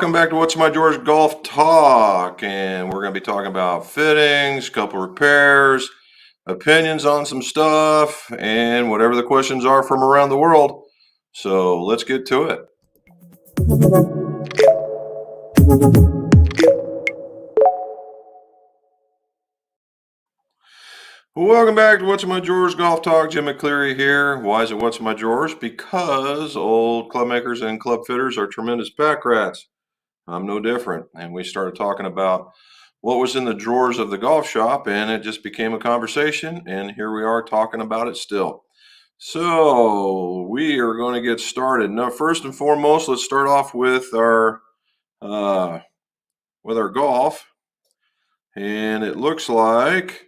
welcome back to What's My George Golf Talk, and we're going to be talking about fittings, couple repairs, opinions on some stuff, and whatever the questions are from around the world. So let's get to it. Welcome back to What's My George Golf Talk. Jim McCleary here. Why is it What's My George? Because old club makers and club fitters are tremendous pack rats. I'm no different. And we started talking about what was in the drawers of the golf shop, and it just became a conversation, and here we are talking about it still. So we are going to get started. Now, first and foremost, let's start off with our golf. And it looks like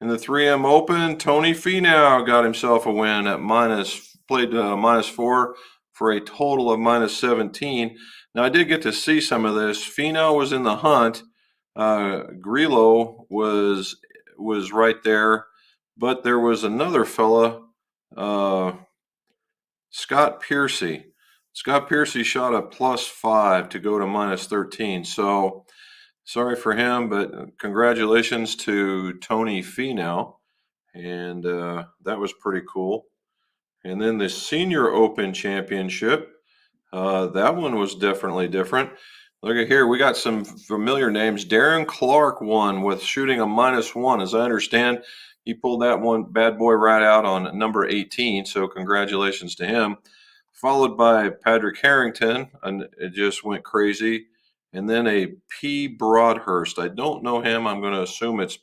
in the 3M Open, Tony Finau got himself a win at -4 for a total of -17. Now, I did get to see some of this. Finau was in the hunt. Grillo was right there, but there was another fella, Scott Piercy. Scott Piercy shot a +5 to go to -13. So sorry for him, but congratulations to Tony Finau, and that was pretty cool. And then the Senior Open Championship, that one was definitely different. Look at here, we got some familiar names. Darren Clark won with shooting a -1. As I understand, he pulled that one bad boy right out on number 18, so congratulations to him. Followed by Patrick Harrington, and it just went crazy. And then a P. Broadhurst. I don't know him. I'm going to assume it's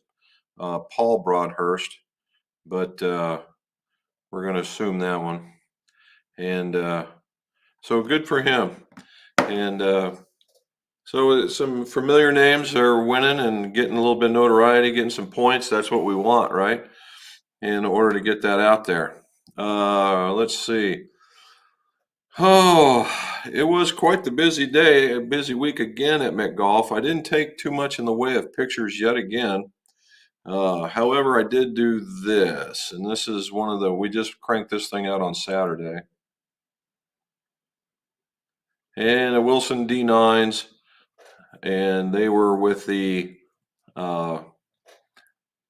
Paul Broadhurst, but we're going to assume that one. And so good for him. And so some familiar names are winning and getting a little bit of notoriety, getting some points. That's what we want, right? In order to get that out there. Let's see. Oh, it was quite the busy day, a busy week again at McGolf. I didn't take too much in the way of pictures yet again. However, I did do this, and this is one of the, we just cranked this thing out on Saturday. And a Wilson D9s, and they were with the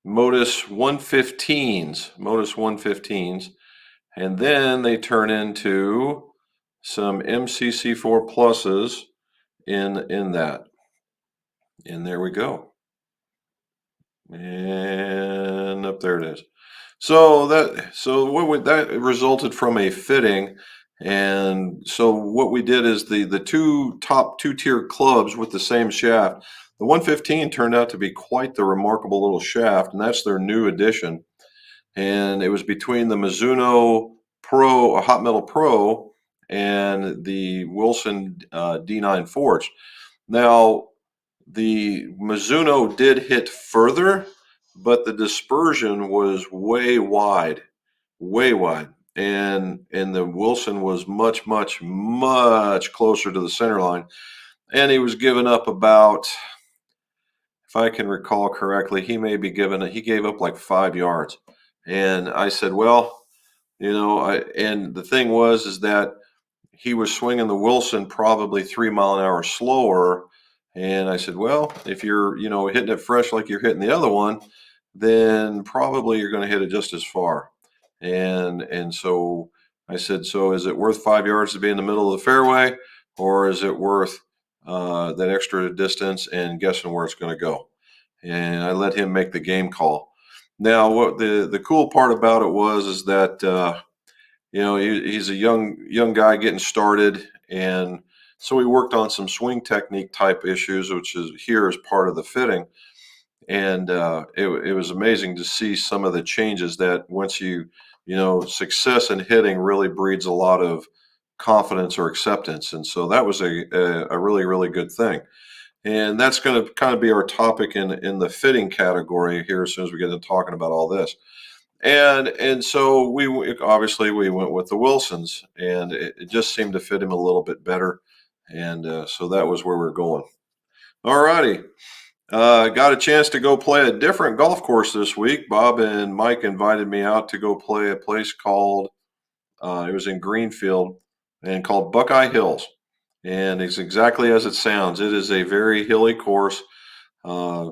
Modus 115s, and then they turn into some MCC4 pluses in that. And there we go. And up there it is. So that resulted from a fitting. And so what we did is the top two-tier clubs with the same shaft. The 115 turned out to be quite the remarkable little shaft, and that's their new addition. And it was between the Mizuno Pro, a Hot Metal Pro, and the Wilson D9 Forge. Now, the Mizuno did hit further, but the dispersion was way wide, and the Wilson was much closer to the center line, and he was giving up about, if I can recall correctly, he gave up like 5 yards, and I said, well, and the thing is that he was swinging the Wilson probably 3 mile an hour slower. And I said, well, if you're, hitting it fresh like you're hitting the other one, then probably you're going to hit it just as far. And so I said, so is it worth 5 yards to be in the middle of the fairway, or is it worth that extra distance and guessing where it's going to go? And I let him make the game call. Now, what the cool part about it is that he's a young guy getting started, and so we worked on some swing technique type issues, which is here as part of the fitting. And it was amazing to see some of the changes that once success in hitting really breeds a lot of confidence or acceptance. And so that was a really, really good thing. And that's going to kind of be our topic in the fitting category here as soon as we get into talking about all this. And so we obviously went with the Wilsons, and it just seemed to fit him a little bit better. And so that was where we're going. All righty. Got a chance to go play a different golf course this week. Bob and Mike invited me out to go play a place called, it was in Greenfield, and called Buckeye Hills. And it's exactly as it sounds. It is a very hilly course. Uh,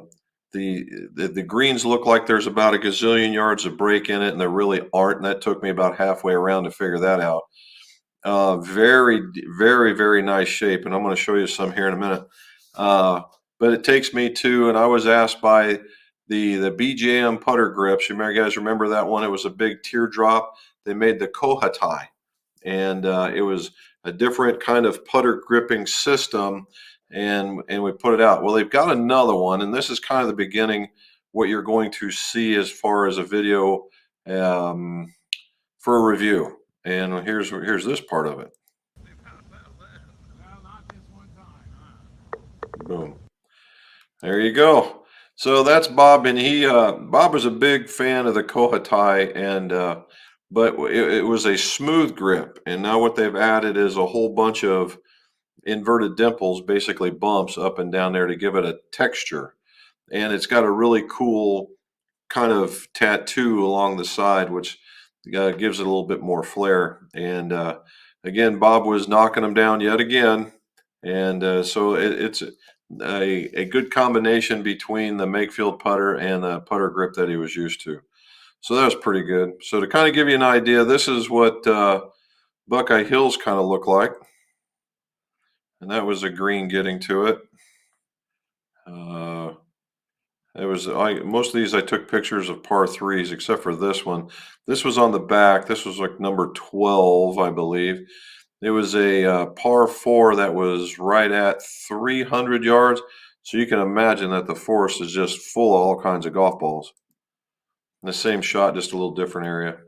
the greens look like there's about a gazillion yards of break in it, and there really aren't. And that took me about halfway around to figure that out. Very, very, very nice shape, and I'm going to show you some here in a minute. Uh, but it takes me to, and I was asked by the BJM putter grips. You guys remember that one? It was a big teardrop. They made the Kohatai, and it was a different kind of putter gripping system, and we put it out. Well, they've got another one, and this is kind of the beginning. What you're going to see as far as a video um, for a review. And here's this part of it. Boom. There you go. So that's Bob, and Bob was a big fan of the Kohatai, and but it was a smooth grip, and now what they've added is a whole bunch of inverted dimples, basically bumps up and down there to give it a texture, and it's got a really cool kind of tattoo along the side, which gives it a little bit more flair. And again, Bob was knocking them down yet again, and so it's a good combination between the Makefield putter and the putter grip that he was used to. So that was pretty good. So to kind of give you an idea, this is what Buckeye Hills kind of look like, and that was a green getting to it. Uh, It was most of these I took pictures of par threes, except for this one. This was on the back. This was like number 12, I believe. It was a par four that was right at 300 yards. So you can imagine that the forest is just full of all kinds of golf balls. The same shot, just a little different area.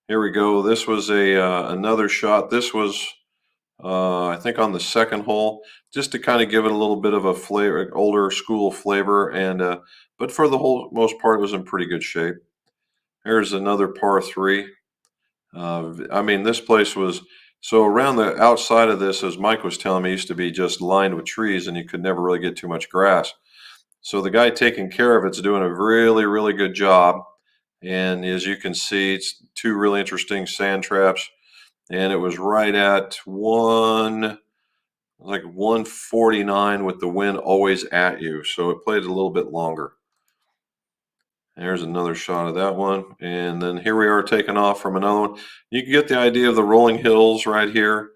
Here we go. This was a another shot. This was I think on the second hole, just to kind of give it a little bit of a flavor, older school flavor, and but for the whole most part, it was in pretty good shape. Here's another par three. I mean, this place was so around the outside of this, as Mike was telling me, used to be just lined with trees, and you could never really get too much grass. So the guy taking care of it's doing a really, really good job. And as you can see, it's two really interesting sand traps, and it was right at like 149 with the wind always at you. So it played a little bit longer. There's another shot of that one. And then here we are taking off from another one. You can get the idea of the rolling hills right here.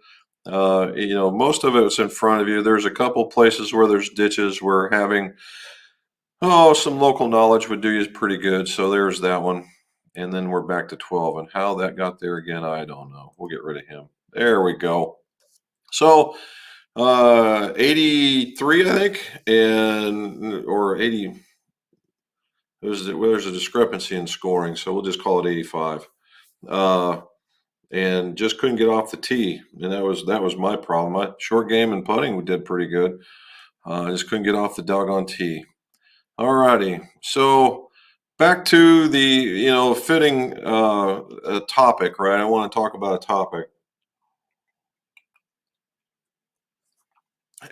Most of it's in front of you. There's a couple places where there's ditches where having, some local knowledge would do you pretty good. So there's that one. And then we're back to 12. And how that got there again, I don't know. We'll get rid of him. There we go. So 83, I think, and or 80. There's a discrepancy in scoring, so we'll just call it 85. Uh, and just couldn't get off the tee, and that was my problem. My short game and putting we did pretty good. I just couldn't get off the doggone tee. All righty, so back to the fitting a topic, right? I want to talk about a topic.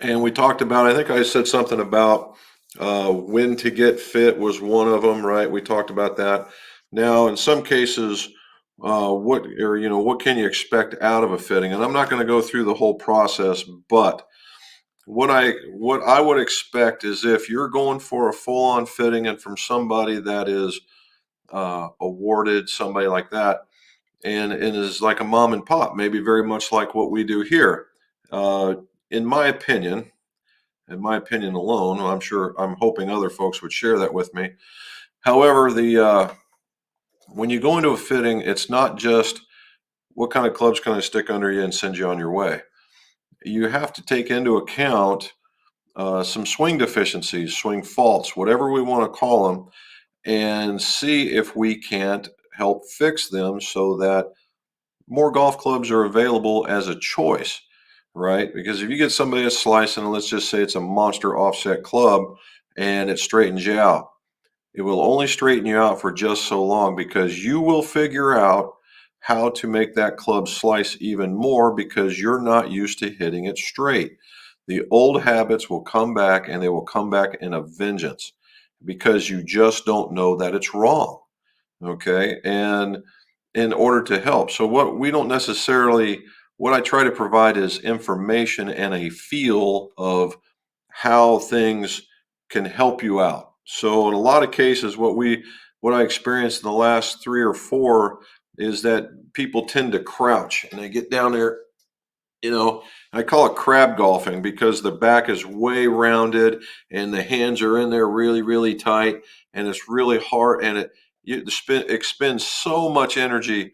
And we talked about, I think I said something about when to get fit was one of them, right? We talked about that. Now, in some cases, what can you expect out of a fitting? And I'm not going to go through the whole process, but what I would expect is if you're going for a full-on fitting and from somebody that is awarded, somebody like that, and is like a mom and pop, maybe very much like what we do here. Uh, in my opinion, alone, I'm hoping other folks would share that with me. However, the when you go into a fitting, it's not just what kind of clubs can I stick under you and send you on your way. You have to take into account some swing deficiencies, swing faults, whatever we want to call them, and see if we can't help fix them so that more golf clubs are available as a choice, right? Because if you get somebody that's slicing, and let's just say it's a monster offset club and it straightens you out, it will only straighten you out for just so long because you will figure out how to make that club slice even more because you're not used to hitting it straight. The old habits will come back and they will come back in a vengeance because you just don't know that it's wrong. Okay. And in order to help. So what we don't necessarily what I try to provide is information and a feel of how things can help you out. So in a lot of cases, what I experienced in the last 3 or 4 is that people tend to crouch and they get down there, I call it crab golfing because the back is way rounded and the hands are in there really, really tight, and it's really hard, and it expends so much energy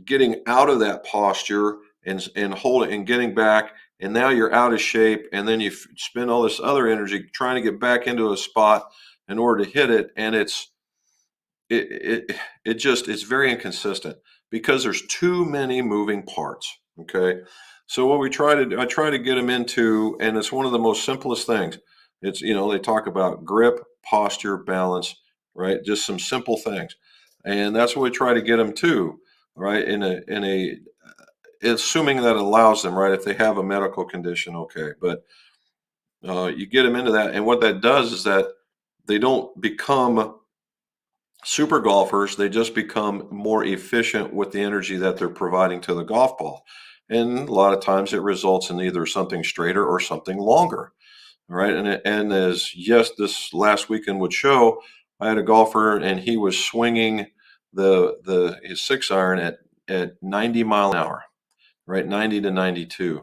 getting out of that posture and holding and getting back, and now you're out of shape, and then you spend all this other energy trying to get back into a spot in order to hit it, and it's very inconsistent because there's too many moving parts. Okay. So what I try to get them into, and it's one of the most simplest things. It's, they talk about grip, posture, balance, right? Just some simple things. And that's what we try to get them to, right? Assuming that allows them, right? If they have a medical condition, okay. But you get them into that. And what that does is that they don't become super golfers. They just become more efficient with the energy that they're providing to the golf ball. And a lot of times it results in either something straighter or something longer. Right. And as yes, this last weekend would show, I had a golfer and he was swinging his 6 iron at 90 mph, right? 90 to 92.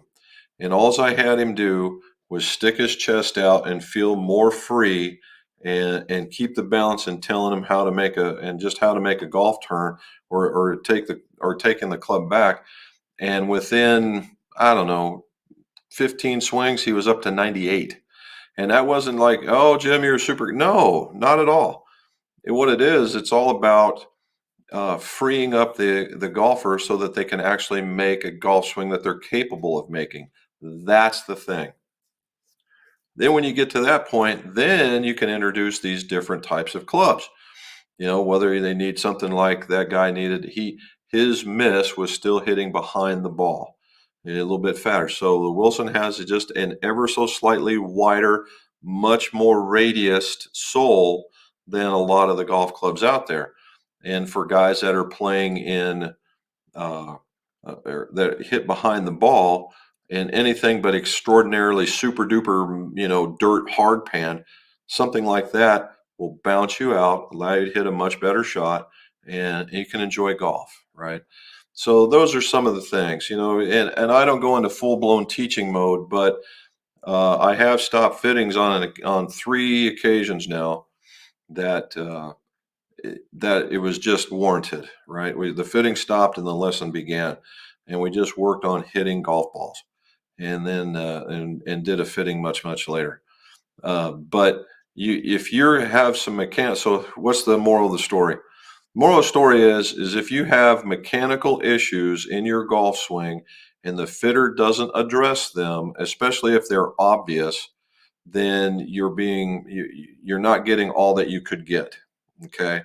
And all I had him do was stick his chest out and feel more free, and keep the balance, and telling him how to make a golf turn, or taking the club back. And within, I don't know, 15 swings, he was up to 98. And that wasn't like, oh, Jim, you're super. No, not at all. What it is, it's all about freeing up the golfer so that they can actually make a golf swing that they're capable of making. That's the thing. Then when you get to that point, then you can introduce these different types of clubs. Whether they need something like that guy needed, his miss was still hitting behind the ball, a little bit fatter. So the Wilson has just an ever so slightly wider, much more radiused sole than a lot of the golf clubs out there. And for guys that are playing in uh, that hit behind the ball in anything but extraordinarily super duper, dirt hard pan, something like that will bounce you out, allow you to hit a much better shot, and you can enjoy golf, right? So those are some of the things, and I don't go into full blown teaching mode, but I have stopped fittings on 3 occasions now that it was just warranted, right? The fitting stopped and the lesson began, and we just worked on hitting golf balls, and then and did a fitting much later. But if you have some mechanics, so what's the moral of the story? Moral of the story is if you have mechanical issues in your golf swing and the fitter doesn't address them, especially if they're obvious, then you're not getting all that you could get. Okay,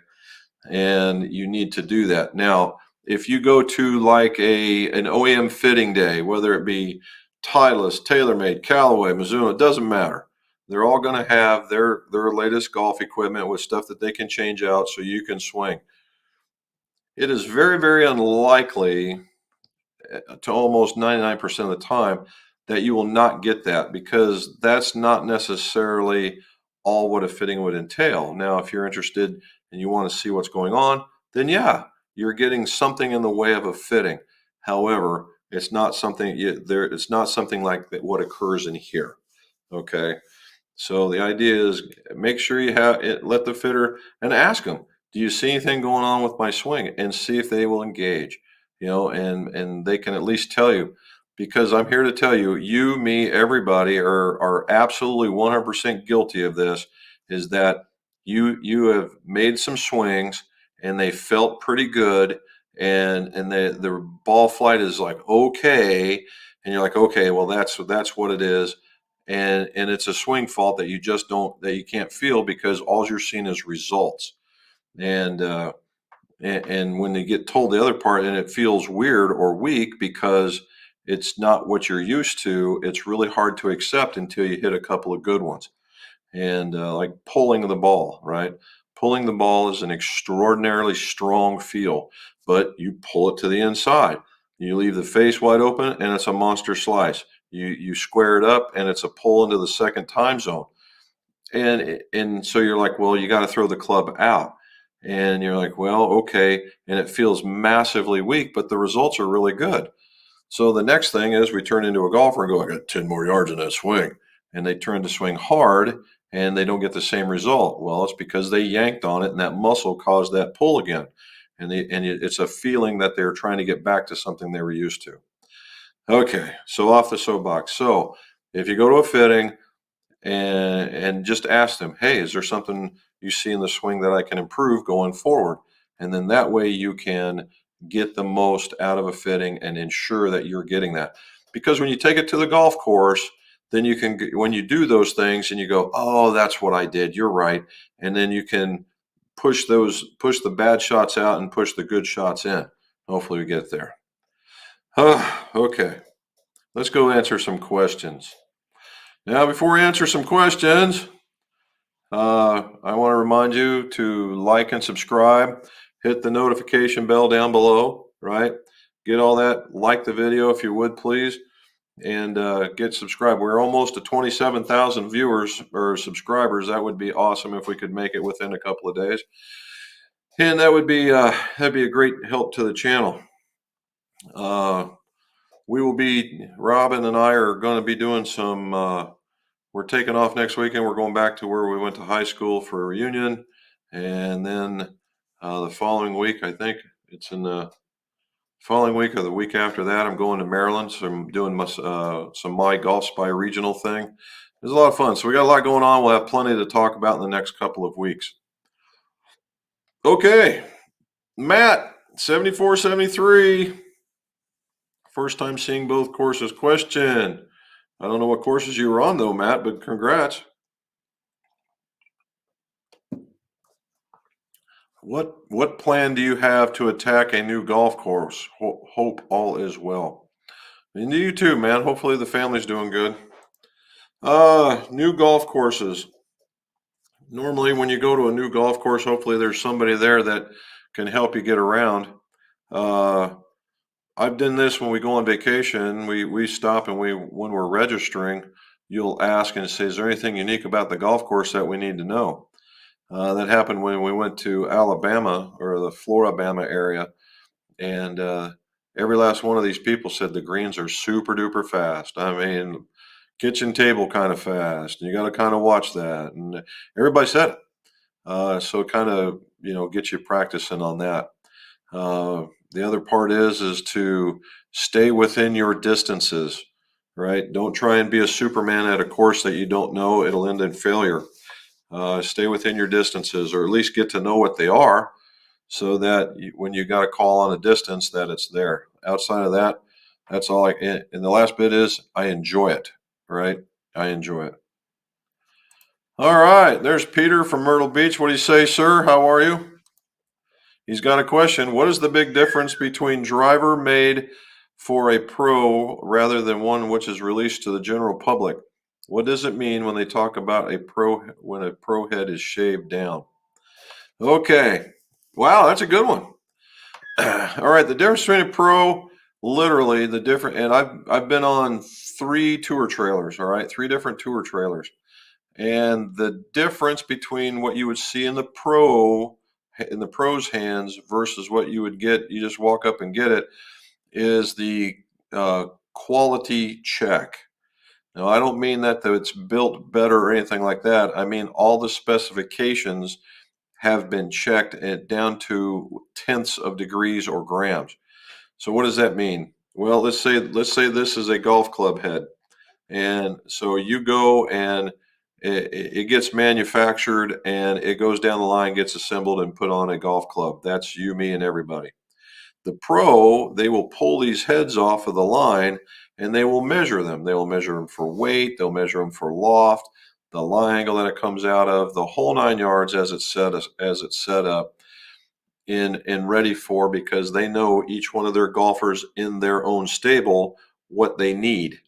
and you need to do that. Now, if you go to like an OEM fitting day, whether it be Titleist, TaylorMade, Callaway, Mizuno, it doesn't matter. They're all going to have their latest golf equipment with stuff that they can change out so you can swing. It is very, very unlikely, to almost 99% of the time, that you will not get that, because that's not necessarily all what a fitting would entail. Now, if you're interested and you want to see what's going on, then yeah, you're getting something in the way of a fitting. However, it's not something it's not something like that what occurs in here. Okay. So the idea is, make sure you have it, let the fitter, and ask them, do you see anything going on with my swing, and see if they will engage, and they can at least tell you, because I'm here to tell you, me, everybody are absolutely 100% guilty of this, is that you have made some swings and they felt pretty good, and the ball flight is like, okay, and you're like, okay, well, that's what it is, and it's a swing fault that you can't feel, because all you're seeing is results. And uh, and, and when they get told the other part, and it feels weird or weak because it's not what you're used to, it's really hard to accept until you hit a couple of good ones. And like pulling the ball, right? Pulling the ball is an extraordinarily strong feel, but you pull it to the inside. You leave the face wide open and it's a monster slice. You square it up and it's a pull into the second time zone. And so you're like, well, you got to throw the club out. And you're like, well, okay. And it feels massively weak, but the results are really good. So the next thing is we turn into a golfer and go, I got 10 more yards in that swing. And they turn to swing hard and they don't get the same result. Well, it's because they yanked on it and that muscle caused that pull again. It's a feeling that they're trying to get back to something they were used to. Okay, so off the soapbox. So if you go to a fitting and just ask them, hey, is there something you see in the swing that I can improve going forward? And then that way you can get the most out of a fitting and ensure that you're getting that. Because when you take it to the golf course, then you can, when you do those things and you go, oh, that's what I did, you're right. And then you can push the bad shots out and push the good shots in. Hopefully we get there. Okay, let's go answer some questions. Now, before we answer some questions, I want to remind you to like and subscribe. Hit the notification bell down below, right? Get all that. Like the video if you would, please. And get subscribed. We're almost to 27,000 viewers or subscribers. That would be awesome if we could make it within a couple of days. And that'd be a great help to the channel. Robin and I are going to be doing some, we're taking off next weekend. We're going back to where we went to high school for a reunion. And then the following week, I think it's in the following week or the week after that, I'm going to Maryland. So I'm doing some My Golf Spy regional thing. It's a lot of fun. So we got a lot going on. We'll have plenty to talk about in the next couple of weeks. Okay, Matt, 7473. First time seeing both courses. Question. I don't know what courses you were on though, Matt, but congrats. What plan do you have to attack a new golf course? Hope all is well. And you too, man. Hopefully the family's doing good. New golf courses. Normally when you go to a new golf course, hopefully there's somebody there that can help you get around. I've done this when we go on vacation. We stop and when we're registering, you'll ask and say, is there anything unique about the golf course that we need to know? That happened when we went to Alabama or the Floribama area, and every last one of these people said the greens are super duper fast. I mean, kitchen table kind of fast. And you got to kind of watch that, and everybody said it. So kind of get you practicing on that. The other part is to stay within your distances, right? Don't try and be a Superman at a course that you don't know. It'll end in failure. Stay within your distances, or at least get to know what they are, so that when you got a call on a distance, that it's there. Outside of that, that's all. And the last bit is I enjoy it, right? I enjoy it. All right, there's Peter from Myrtle Beach. What do you say, sir? How are you? He's got a question. What is the big difference between driver made for a pro rather than one which is released to the general public? What does it mean when they talk about when a pro head is shaved down? Okay. Wow, that's a good one. All right, the difference between a pro, literally the different, and I've been on 3 tour trailers, all right, 3 different tour trailers. And the difference between what you would see in the pro's hands versus what you would get, you just walk up and get it, is the quality check. Now, I don't mean that it's built better or anything like that. I mean all the specifications have been checked down to tenths of degrees or grams. So what does that mean? Well, let's say this is a golf club head, and so you go and it gets manufactured and it goes down the line, gets assembled and put on a golf club. That's you, me, and everybody. The pro, they will pull these heads off of the line and they will measure them. They will measure them for weight. They'll measure them for loft, the lie angle that it comes out of, the whole 9 yards as it's set up and ready for, because they know each one of their golfers in their own stable what they need.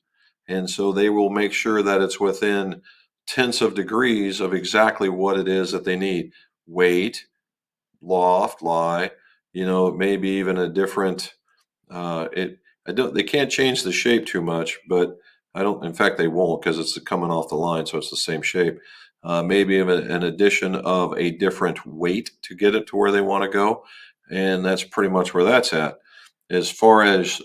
And so they will make sure that it's within tenths of degrees of exactly what it is that they need. Weight, loft, lie, maybe even a different, They can't change the shape too much, but I don't. In fact, they won't because it's coming off the line, so it's the same shape. Maybe an addition of a different weight to get it to where they want to go, and that's pretty much where that's at. As far as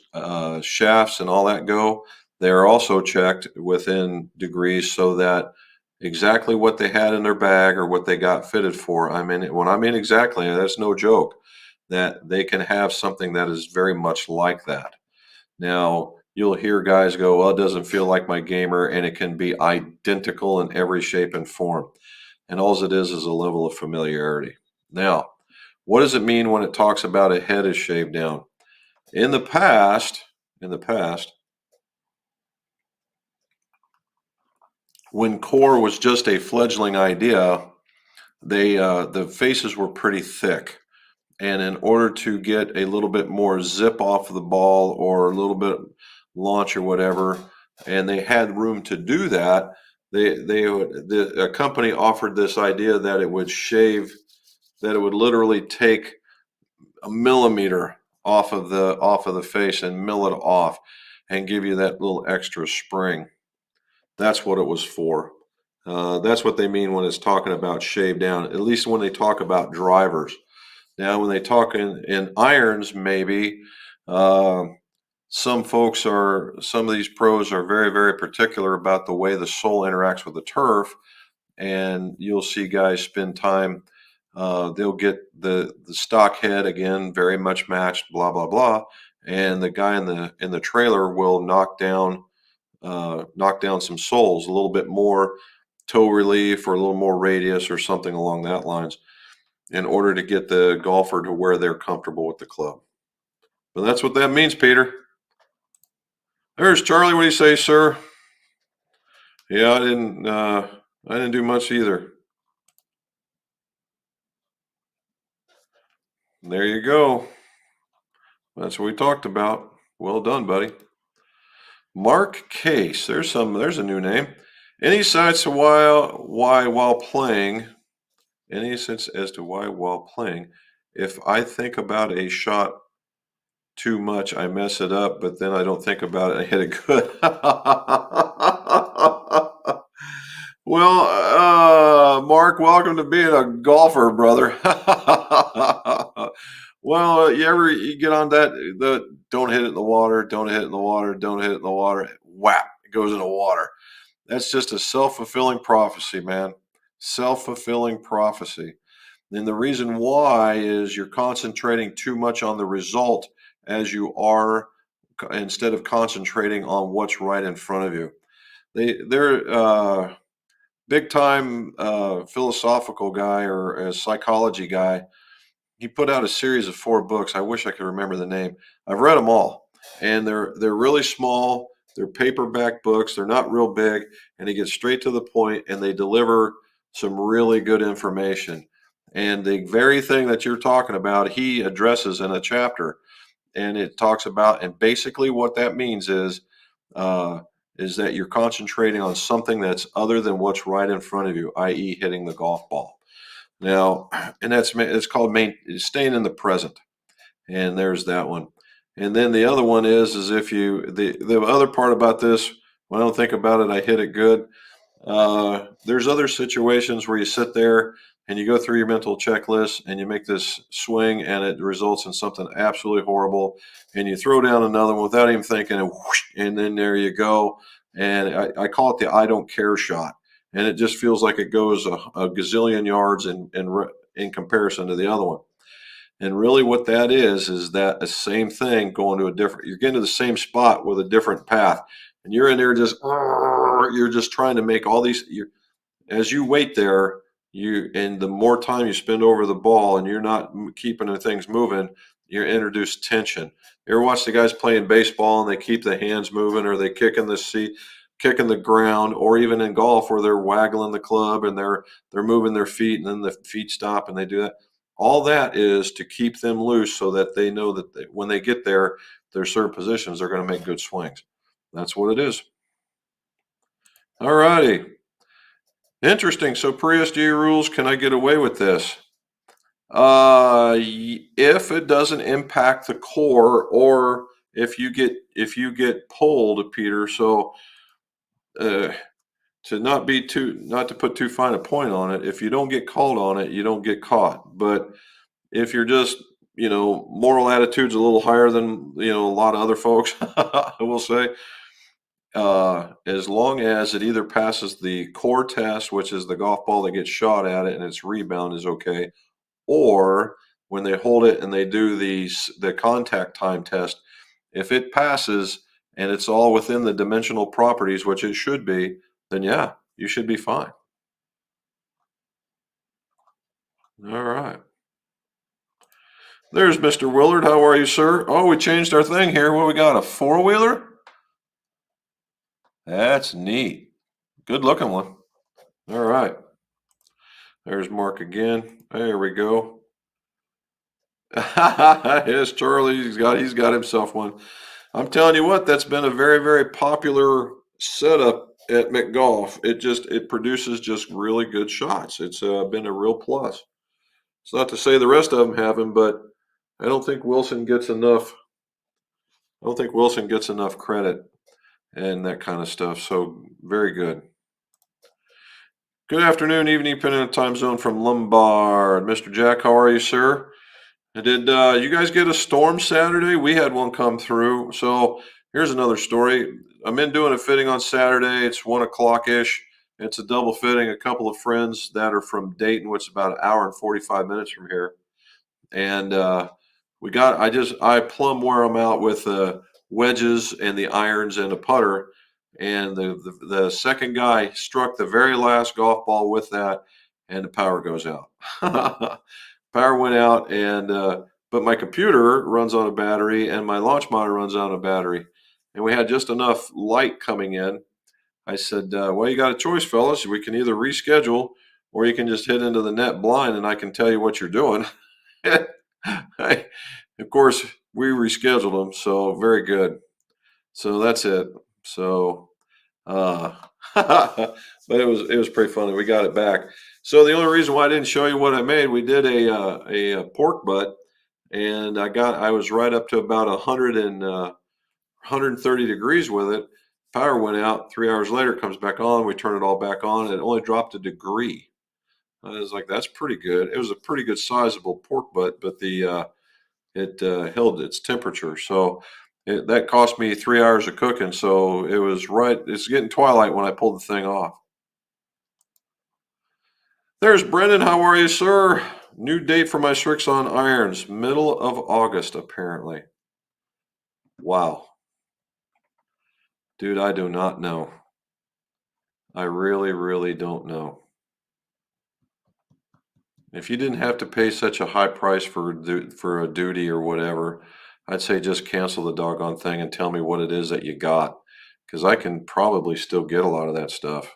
shafts and all that go, they're also checked within degrees so that exactly what they had in their bag or what they got fitted for. I mean, when I mean exactly, that's no joke. That they can have something that is very much like that. Now, you'll hear guys go, well, it doesn't feel like my gamer, and it can be identical in every shape and form. And all it is a level of familiarity. Now, what does it mean when it talks about a head is shaved down? In the past, when core was just a fledgling idea, the faces were pretty thick. And in order to get a little bit more zip off of the ball or a little bit launch or whatever, and they had room to do that, a company offered this idea that it would literally take a millimeter off of the face and mill it off and give you that little extra spring. That's what it was for. That's what they mean when it's talking about shave down, at least when they talk about drivers. Now, when they talk in irons, maybe uh, some of these pros are very, very particular about the way the sole interacts with the turf, and you'll see guys spend time. They'll get the stock head again, very much matched, blah blah blah, and the guy in the trailer will knock down some soles, a little bit more toe relief or a little more radius or something along that lines in order to get the golfer to where they're comfortable with the club. But that's what that means, Peter. There's Charlie. What do you say, sir? Yeah, I didn't do much either. There you go. That's what we talked about. Well done, buddy. Mark Case. There's a new name. Any sights of why while playing? Any sense as to why while playing? If I think about a shot too much, I mess it up, but then I don't think about it. I hit it good. Well, Mark, welcome to being a golfer, brother. Well, you get on the don't hit it in the water, don't hit it in the water, don't hit it in the water. Whap, it goes in the water. That's just a self-fulfilling prophecy, man. Self-fulfilling prophecy. And the reason why is you're concentrating too much on the result as you are instead of concentrating on what's right in front of you. They're big time philosophical guy or a psychology guy. He put out a series of 4 books. I wish I could remember the name. I've read them all, and they're really small. They're paperback books. They're not real big, and he gets straight to the point, and they deliver some really good information. And the very thing that you're talking about, he addresses in a chapter, and it talks about, and basically what that means uh, is that you're concentrating on something that's other than what's right in front of you, i.e., hitting the golf ball. Now, and it's called staying in the present, and there's that one. And then the other one is if you the other part about this, when I don't think about it, I hit it good. There's other situations where you sit there and you go through your mental checklist and you make this swing and it results in something absolutely horrible, and you throw down another one without even thinking, and whoosh, and then there you go. And I call it the I don't care shot, and it just feels like it goes a gazillion yards in comparison to the other one. And really what that is that the same thing going to you're getting to the same spot with a different path. And you're in there you're just trying to make all these, as you wait there, and the more time you spend over the ball and you're not keeping the things moving, you introduce tension. You ever watch the guys playing baseball and they keep the hands moving, or they kicking the ground, or even in golf where they're waggling the club and they're moving their feet and then the feet stop and they do that. All that is to keep them loose so that they know that when they get there, their certain positions, they're going to make good swings. That's what it is. All righty. Interesting. So pre-SGA rules, can I get away with this? If it doesn't impact the core or if you get pulled, Peter. So to not to put too fine a point on it, if you don't get called on it, you don't get caught. But if you're just, moral attitude's a little higher than, a lot of other folks, I will say, as long as it either passes the core test, which is the golf ball that gets shot at it and its rebound is okay, or when they hold it and they do the contact time test, if it passes and it's all within the dimensional properties, which it should be, then yeah, you should be fine. All right. There's Mr. Willard. How are you, sir? Oh, we changed our thing here. What we got? A four-wheeler? That's neat. Good looking one. All right. There's Mark again. There we go. Yes, Charlie. He's got himself one. I'm telling you what, that's been a very, very popular setup at McGolf. It produces just really good shots. It's been a real plus. It's not to say the rest of them haven't, but I don't think Wilson gets enough. I don't think Wilson gets enough credit and that kind of stuff. So very good. Good afternoon, evening, depending on time zone from Lombard. Mr. Jack, how are you, sir? Did you guys get a storm Saturday? We had one come through. So here's another story. I'm in doing a fitting on Saturday. It's 1:00-ish. It's a double fitting. A couple of friends that are from Dayton, which is about an hour and 45 minutes from here. And I plumb wear them out with wedges and the irons and a putter. And the second guy struck the very last golf ball with that, and the power goes out. Power went out, and but my computer runs on a battery, and my launch monitor runs on a battery, and we had just enough light coming in. I said, "Well, you got a choice, fellas. We can either reschedule, or you can just hit into the net blind, and I can tell you what you're doing." Of course, we rescheduled them, so very good. So that's it. So, uh, but it was pretty funny. We got it back. So the only reason why I didn't show you what I made, we did a pork butt, and I was right up to about 130 degrees with it. Power went out. 3 hours later, comes back on. We turn it all back on. And it only dropped a degree. I was like, that's pretty good. It was a pretty good sizable pork butt, but it held its temperature. So that cost me 3 hours of cooking. So it was right. It's getting twilight when I pulled the thing off. There's Brendan. How are you, sir? New date for my Srixon irons, middle of August, apparently. Wow. Dude, I do not know. I really, really don't know. If you didn't have to pay such a high price for a duty or whatever, I'd say just cancel the doggone thing and tell me what it is that you got, because I can probably still get a lot of that stuff.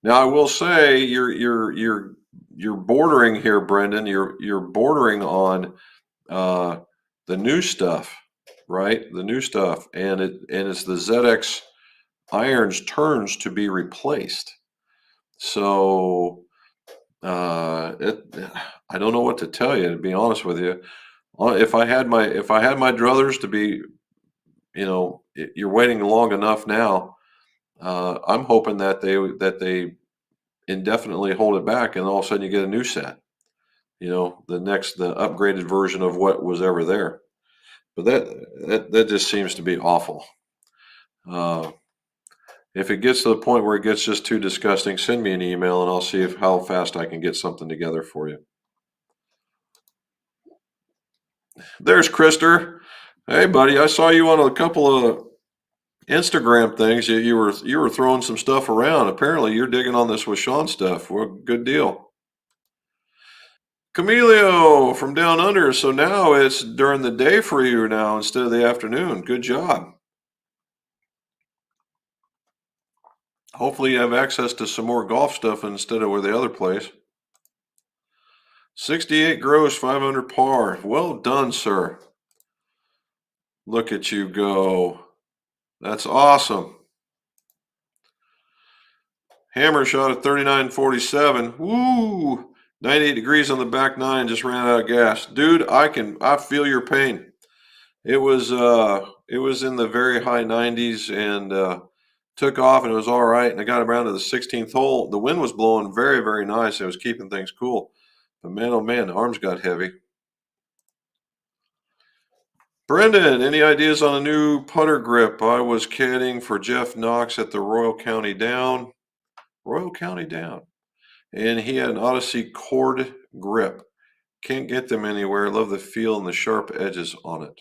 Now, I will say you're bordering here, Brendan. You're bordering on uh, the new stuff, right? The new stuff, and it's the ZX irons turns to be replaced. So I don't know what to tell you, to be honest with you. If I had my druthers to be, you're waiting long enough now. I'm hoping that they indefinitely hold it back, and all of a sudden you get a new set. The upgraded version of what was ever there. But that just seems to be awful. If it gets to the point where it gets just too disgusting, send me an email and I'll see how fast I can get something together for you. There's Krister. Hey, buddy, I saw you on a couple of Instagram things. You were throwing some stuff around. Apparently, you're digging on this with Sean stuff. Well, good deal. Camilio from Down Under. So now it's during the day for you now instead of the afternoon. Good job. Hopefully you have access to some more golf stuff instead of with the other place. 68 gross, 500 par. Well done, sir. Look at you go. That's awesome. Hammer shot at 39.47. Woo! 98 degrees on the back nine. Just ran out of gas. Dude, I feel your pain. It was in the very high 90s and took off and it was all right. And I got around to the 16th hole. The wind was blowing very, very nice. It was keeping things cool. But man, oh man, the arms got heavy. Brendan, any ideas on a new putter grip? I was caddying for Jeff Knox at the Royal County Down. Royal County Down. And he had an Odyssey cord grip. Can't get them anywhere. Love the feel and the sharp edges on it.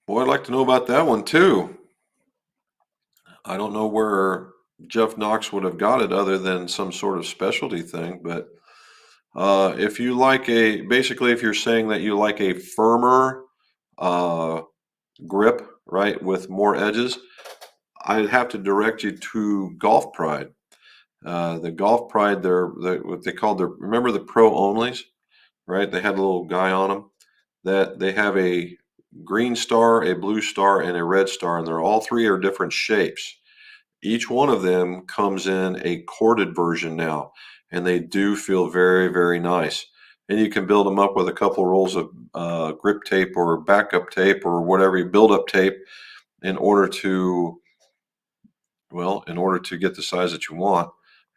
Boy, I'd like to know about that one too. I don't know where Jeff Knox would have got it other than some sort of specialty thing, but if you like basically, if you're saying that you like a firmer uh, grip, right, with more edges, I'd have to direct you to Golf Pride. The Golf Pride, what they called remember the Pro Onlys, right? They had a little guy on them that they have a green star, a blue star, and a red star, and they're all three are different shapes. Each one of them comes in a corded version now, and they do feel very, very nice. And you can build them up with a couple rolls of grip tape or backup tape or whatever you build up tape in order to, well, in order to get the size that you want.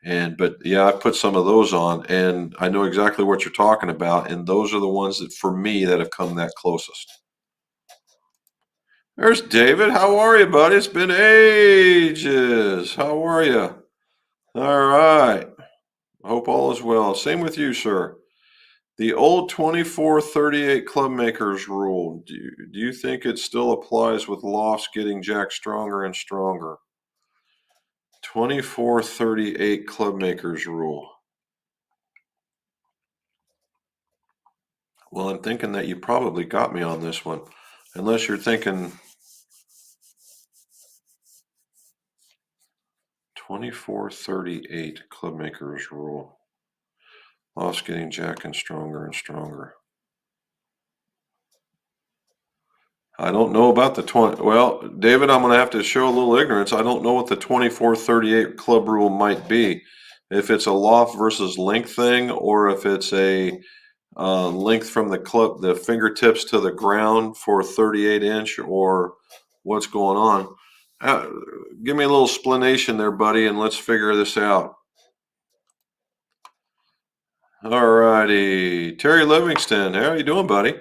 But yeah, I put some of those on, and I know exactly what you're talking about. And those are the ones that, for me, that have come that closest. There's David. How are you, buddy? It's been ages. How are you? All right. Hope all is well. Same with you, sir. The old 24-38 club makers rule. Do you think it still applies with lofts getting jack stronger and stronger? 24-38 club makers rule. Well, I'm thinking that you probably got me on this one. Unless you're thinking 24-38 club makers rule. Lofts getting jack and stronger and stronger. I don't know about the 20. Well, David, I'm going to have to show a little ignorance. I don't know what the 24-38 club rule might be. If it's a loft versus length thing, or if it's a length from the club, the fingertips to the ground for 38-inch, or what's going on. Give me a little explanation there, buddy, and let's figure this out. All righty. Terry Livingston, how are you doing, buddy?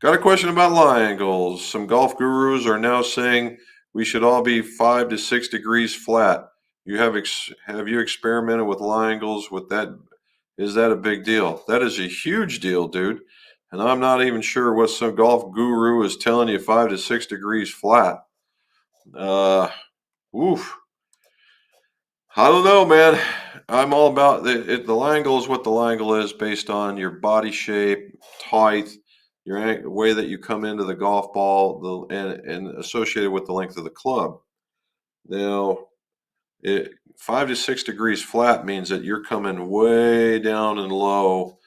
Got a question about lie angles. Some golf gurus are now saying we should all be 5 to 6 degrees flat. Have you experimented with lie angles with that? Is that a big deal? That is a huge deal, dude. And I'm not even sure what some golf guru is telling you 5 to 6 degrees flat. Oof. I don't know, man. I'm all about the lie angle is what the lie angle is based on your body shape, height, your way that you come into the golf ball, and associated with the length of the club. Now, 5 to 6 degrees flat means that you're coming way down and low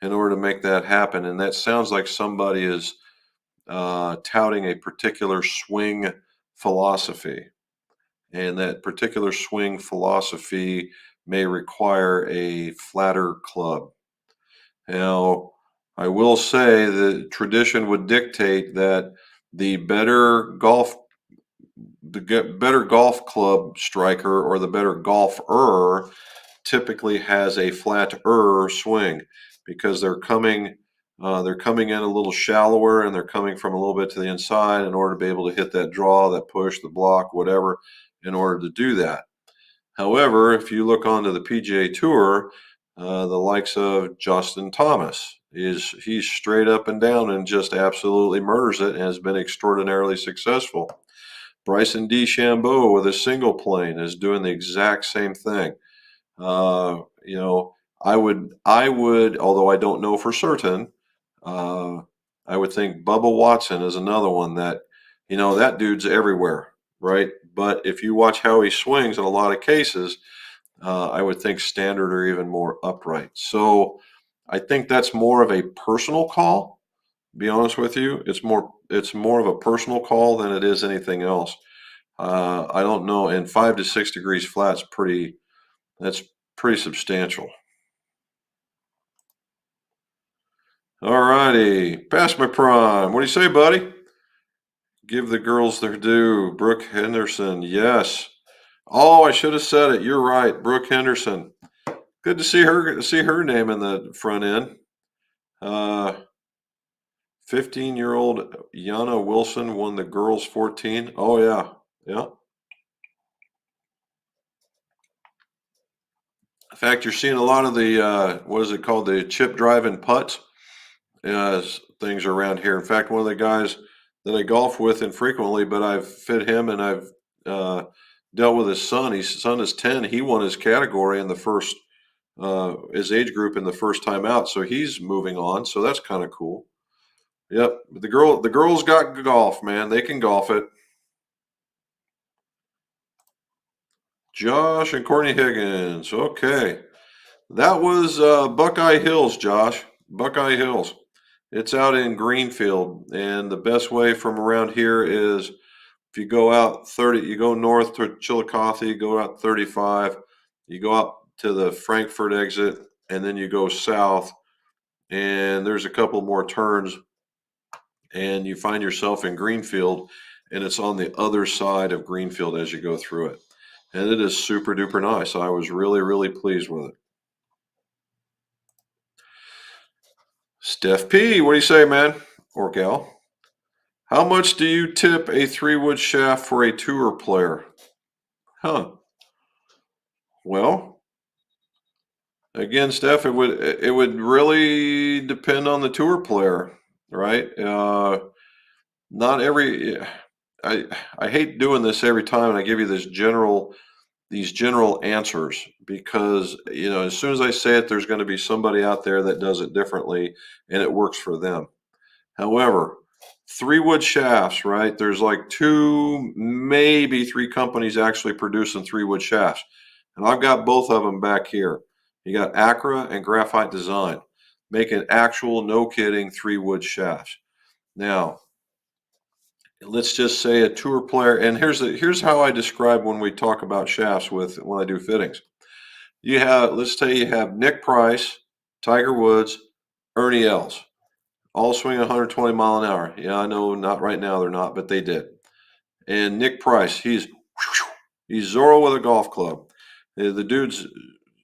in order to make that happen. And that sounds like somebody is touting a particular swing philosophy. And that particular swing philosophy may require a flatter club. Now, I will say that tradition would dictate that the better golf club striker or the better golfer typically has a flatter swing because they're coming in a little shallower and they're coming from a little bit to the inside in order to be able to hit that draw, that push, the block, whatever, in order to do that. However, if you look onto the PGA Tour, the likes of Justin Thomas he's straight up and down and just absolutely murders it and has been extraordinarily successful. Bryson DeChambeau with a single plane is doing the exact same thing. You know, I would, although I don't know for certain, I would think Bubba Watson is another one that, that dude's everywhere, right? But if you watch how he swings in a lot of cases, I would think standard or even more upright. So I think that's more of a personal call. To be honest with you, it's more of a personal call than it is anything else. I don't know. And 5 to 6 degrees flat's that's pretty substantial. All righty. Pass my prime. What do you say, buddy? Give the girls their due. Brooke Henderson. Yes. Oh, I should have said it. You're right. Brooke Henderson. Good to see her name in the front end. 15-year-old Yana Wilson won the girls 14. Oh yeah. Yeah. In fact, you're seeing a lot of the what is it called? The chip drive and putts things around here. In fact, one of the guys that I golf with infrequently, but I've fit him and I've uh, dealt with his son. His son is 10. He won his category in the first, his age group in the first time out. So he's moving on. So that's kind of cool. Yep. The girls got golf, man. They can golf it. Josh and Courtney Higgins. Okay. That was Buckeye Hills, Josh. Buckeye Hills. It's out in Greenfield, and the best way from around here is if you go out 30, you go north to Chillicothe, you go out 35, you go out to the Frankfurt exit, and then you go south, and there's a couple more turns, and you find yourself in Greenfield, and it's on the other side of Greenfield as you go through it. And it is super duper nice. I was really, really pleased with it. Steph P, what do you say, man? Or gal? How much do you tip a 3-wood shaft for a tour player? Huh. Well, again, Steph, it would really depend on the tour player, right? Not every I hate doing this every time, and I give you these general answers because as soon as I say it, there's going to be somebody out there that does it differently, and it works for them. However, 3-wood shafts, right? There's like two, maybe three companies actually producing 3-wood shafts. And I've got both of them back here. You got Acra and Graphite Design making actual, no kidding, 3-wood shafts. Now, let's just say a tour player, and here's how I describe when we talk about shafts when I do fittings. Let's say you have Nick Price, Tiger Woods, Ernie Els all swing 120 mile an hour. Yeah, I know not right now they're not, but they did. And Nick Price, he's Zorro with a golf club. The dude's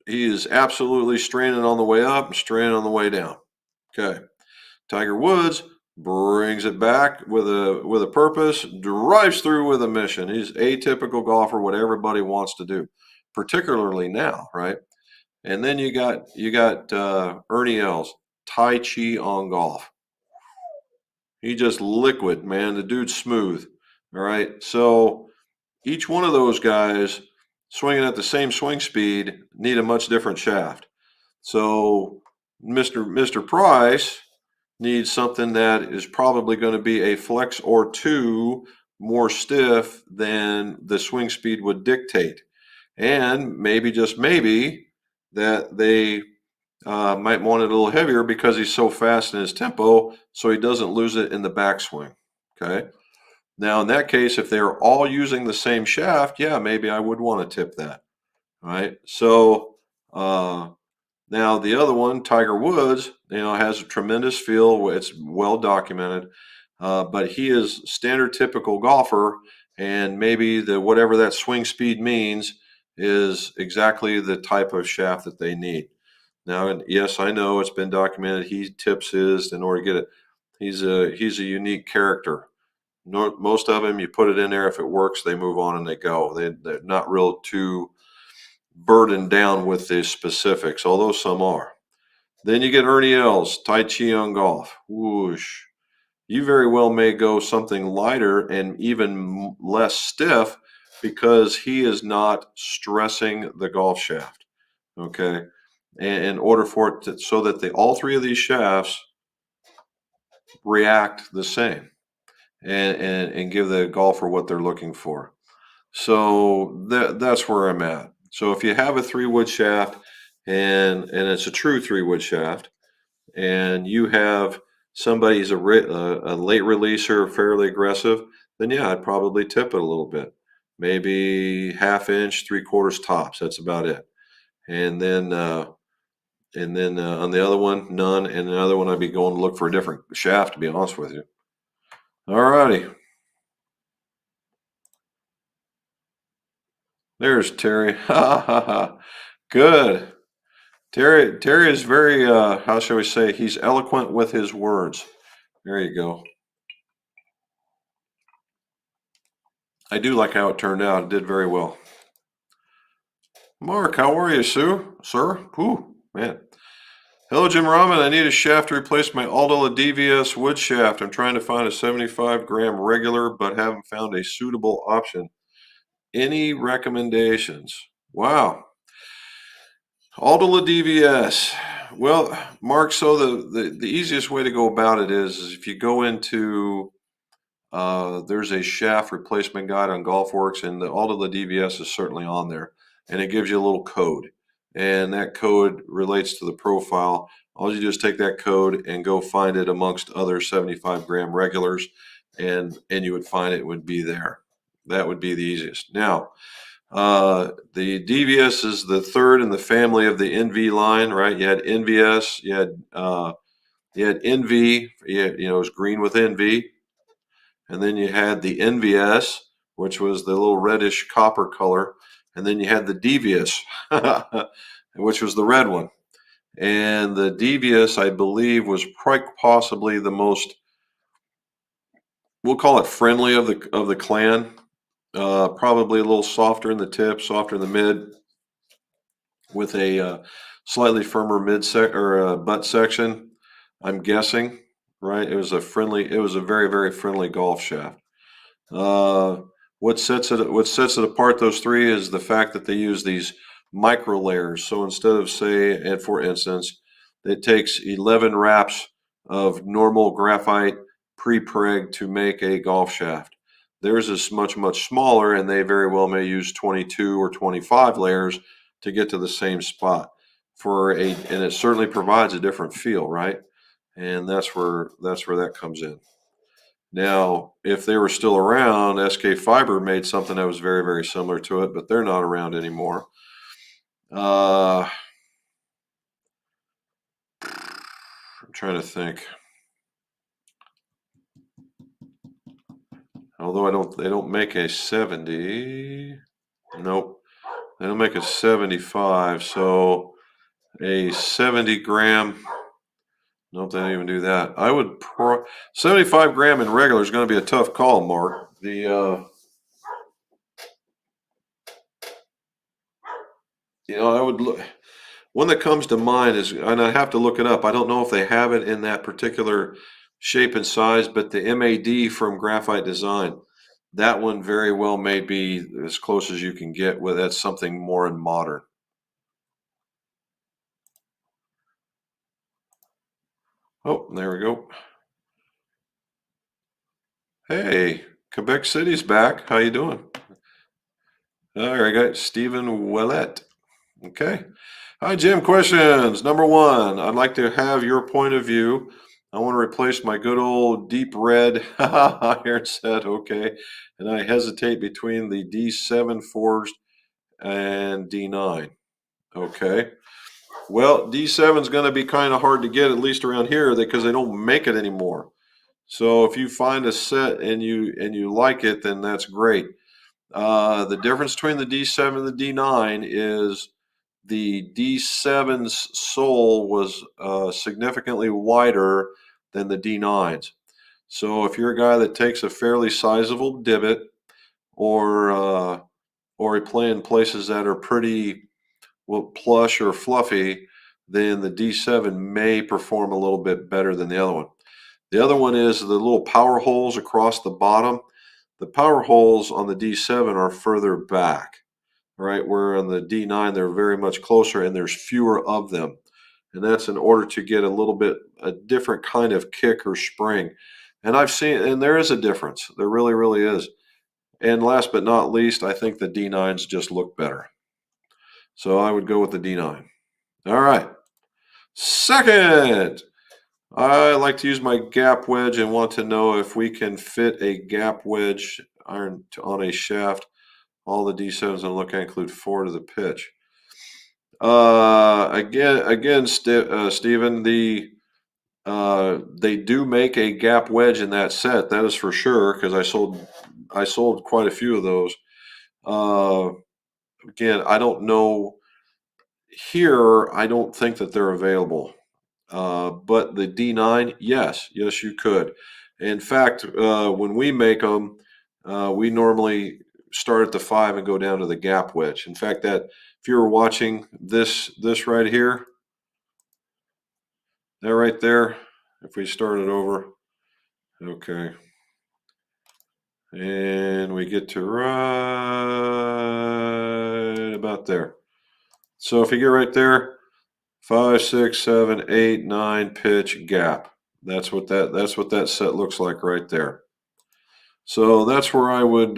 he is absolutely straining on the way up and straining on the way down. Okay. Tiger Woods brings it back with a purpose, drives through with a mission. He's a typical golfer, what everybody wants to do, particularly now, right? And then you got Ernie Els, Tai Chi on golf. He just liquid, man. The dude's smooth. All right. So each one of those guys swinging at the same swing speed need a much different shaft. So Mr. Price needs something that is probably going to be a flex or two more stiff than the swing speed would dictate. And maybe, just maybe, that they might want it a little heavier because he's so fast in his tempo, so he doesn't lose it in the backswing. Okay. Now, in that case, if they're all using the same shaft, yeah, maybe I would want to tip that. All right. So now the other one, Tiger Woods, has a tremendous feel. It's well documented, but he is standard typical golfer, and maybe whatever that swing speed means is exactly the type of shaft that they need. Now, and yes, I know it's been documented. He tips his in order to get it. He's a unique character. Most of them, you put it in there. If it works, they move on and they go. They're not real too burdened down with the specifics, although some are. Then you get Ernie Els, Tai Chi on golf. Whoosh. You very well may go something lighter and even less stiff because he is not stressing the golf shaft. Okay. And in order for it so that all three of these shafts react the same and give the golfer what they're looking for. So that's where I'm at. So if you have a 3-wood shaft and it's a true 3-wood shaft, and you have somebody's a late releaser, fairly aggressive, then yeah, I'd probably tip it a little bit, maybe half inch, 3/4 tops. That's about it. And then And then on the other one, none. And the other one, I'd be going to look for a different shaft, to be honest with you. All righty. There's Terry. Ha ha ha. Good. Terry is very, how shall we say, he's eloquent with his words. There you go. I do like how it turned out. It did very well. Mark, how are you, Sir? Ooh, man. Hello, Jim Rahman. I need a shaft to replace my Aldola DVS wood shaft. I'm trying to find a 75-gram regular, but haven't found a suitable option. Any recommendations? Wow. Aldola DVS. Well, Mark, so the easiest way to go about it is if you go into there's a shaft replacement guide on GolfWorks, and the Aldola DVS is certainly on there, and it gives you a little code, and that code relates to the profile. All you do is take that code and go find it amongst other 75-gram regulars, and you would find it would be there. That would be the easiest. Now, the DVS is the third in the family of the NV line, right? You had NVS, you had NV, it was green with NV, and then you had the NVS, which was the little reddish copper color, and then you had the DVS, which was the red one. And the DVS, I believe, was quite possibly the most, we'll call it friendly of the clan. Probably a little softer in the tip, softer in the mid, with a slightly firmer butt section. I'm guessing, right? It was a very, very friendly golf shaft. What sets it apart, those three, is the fact that they use these micro layers. So instead of, say, and for instance, it takes 11 wraps of normal graphite pre-preg to make a golf shaft. Theirs is much, much smaller, and they very well may use 22 or 25 layers to get to the same spot and it certainly provides a different feel, right? And that's where that comes in. Now, if they were still around, SK Fiber made something that was very, very similar to it, but they're not around anymore. I'm trying to think. Although they don't make a 70. Nope, they don't make a 75. So a 70-gram. Nope, they don't even do that. 75-gram in regular is going to be a tough call, Mark. I would look. One that comes to mind is, and I have to look it up. I don't know if they have it in that particular shape and size, but the MAD from Graphite Design, that one very well may be as close as you can get with that's something more in modern. Oh, there we go. Hey, Quebec City's back. How you doing? All right, got Stephen Willett. Okay. Hi, Jim. Questions. Number one, I'd like to have your point of view. I want to replace my good old deep red iron set. Okay. And I hesitate between the D7 forged and D9. Okay. Well, D7 is going to be kind of hard to get, at least around here, because they don't make it anymore. So if you find a set and you like it, then that's great. The difference between the D7 and the D9 is the D7's sole was significantly wider than the D9's. So if you're a guy that takes a fairly sizable divot, or you play in places that are pretty plush or fluffy, then the D7 may perform a little bit better than the other one. The other one is the little power holes across the bottom. The power holes on the D7 are further back, right? Where on the D9, they're very much closer and there's fewer of them. And that's in order to get a different kind of kick or spring. And there is a difference. There really, really is. And last but not least, I think the D9s just look better. So I would go with the D9. All right. Second, I like to use my gap wedge and want to know if we can fit a gap wedge iron on a shaft. All the D7s I'm looking at include 4 to the pitch. Stephen, they do make a gap wedge in that set. That is for sure, because I sold quite a few of those. Uh, Again, I don't know here. I don't think that they're available. But the D9, yes, you could. In fact, when we make them, we normally start at the 5 and go down to the gap wedge. In fact, that if you were watching this right here, that right there, if we start it over, okay, and we get to right about there. So if you get right there, 5, 6, 7, 8, 9 pitch gap. That's what that set looks like right there. So that's where I would.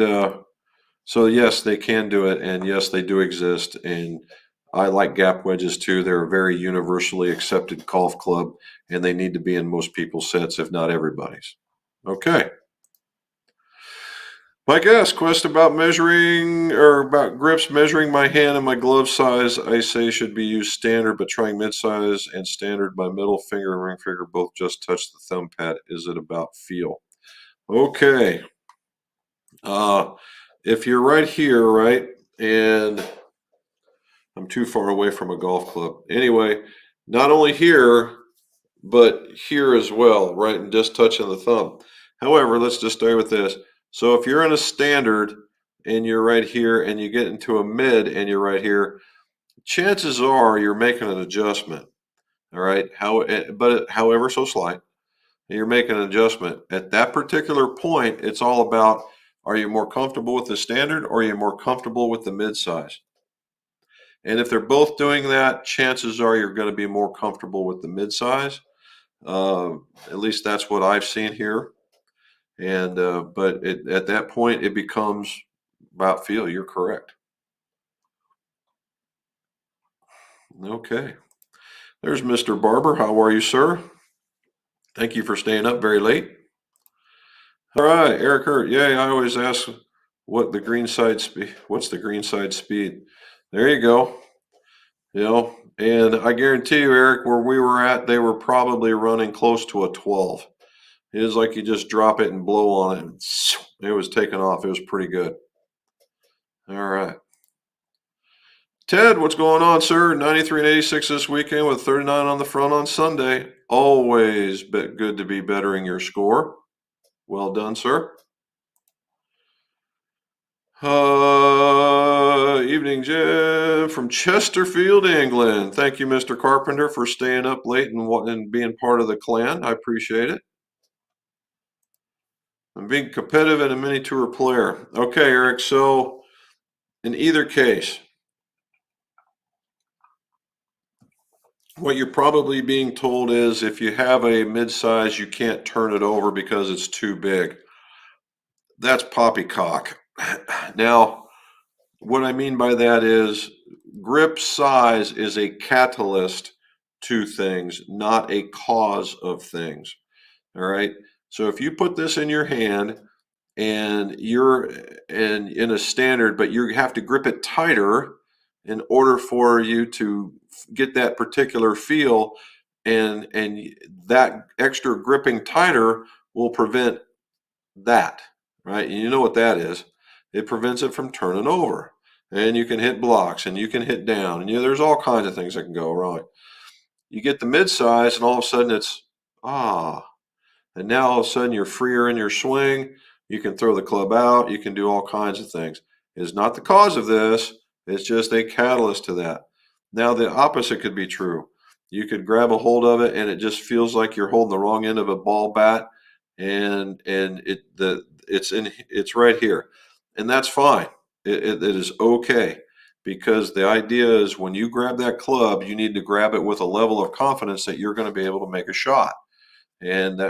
So yes, they can do it, and yes, they do exist. And I like gap wedges too. They're a very universally accepted golf club, and they need to be in most people's sets, if not everybody's. Okay. My guess quest about measuring or about grips measuring my hand and my glove size, I say should be used standard, but trying mid-size and standard, my middle finger and ring finger both just touch the thumb pad. Is it about feel? Okay. If you're right here, right, and I'm too far away from a golf club. Anyway, not only here, but here as well, right, and just touching the thumb. However, let's just stay with this. So if you're in a standard and you're right here and you get into a mid and you're right here, chances are you're making an adjustment. All right. But however so slight, you're making an adjustment. At that particular point, it's all about, are you more comfortable with the standard or are you more comfortable with the mid size? And if they're both doing that, chances are you're going to be more comfortable with the mid size. Uh, at least that's what I've seen here. And but at that point, it becomes about feel. You're correct. Okay. There's Mr. Barber. How are you, sir? Thank you for staying up very late. All right, Eric Hurt. Yeah, I always ask what the green side speed. What's the green side speed? There you go. And I guarantee you, Eric, where we were at, they were probably running close to a 12. It is like you just drop it and blow on it, and it was taking off. It was pretty good. All right. Ted, what's going on, sir? 93 and 86 this weekend with 39 on the front on Sunday. Always good to be bettering your score. Well done, sir. Evening, Jim from Chesterfield, England. Thank you, Mr. Carpenter, for staying up late and being part of the clan. I appreciate it. I'm being competitive and a mini tour player. Okay, Eric. So, in either case, what you're probably being told is if you have a mid-size, you can't turn it over because it's too big. That's poppycock. Now, what I mean by that is grip size is a catalyst to things, not a cause of things. All right. So if you put this in your hand and you're in a standard, but you have to grip it tighter in order for you to get that particular feel, and that extra gripping tighter will prevent that, right? And you know what that is. It prevents it from turning over. And you can hit blocks and you can hit down. And there's all kinds of things that can go wrong. You get the mid size, and all of a sudden it's and now all of a sudden you're freer in your swing. You can throw the club out. You can do all kinds of things. It's not the cause of this. It's just a catalyst to that. Now the opposite could be true. You could grab a hold of it and it just feels like you're holding the wrong end of a ball bat, and it's right here, and that's fine. It is okay, because the idea is when you grab that club, you need to grab it with a level of confidence that you're going to be able to make a shot. And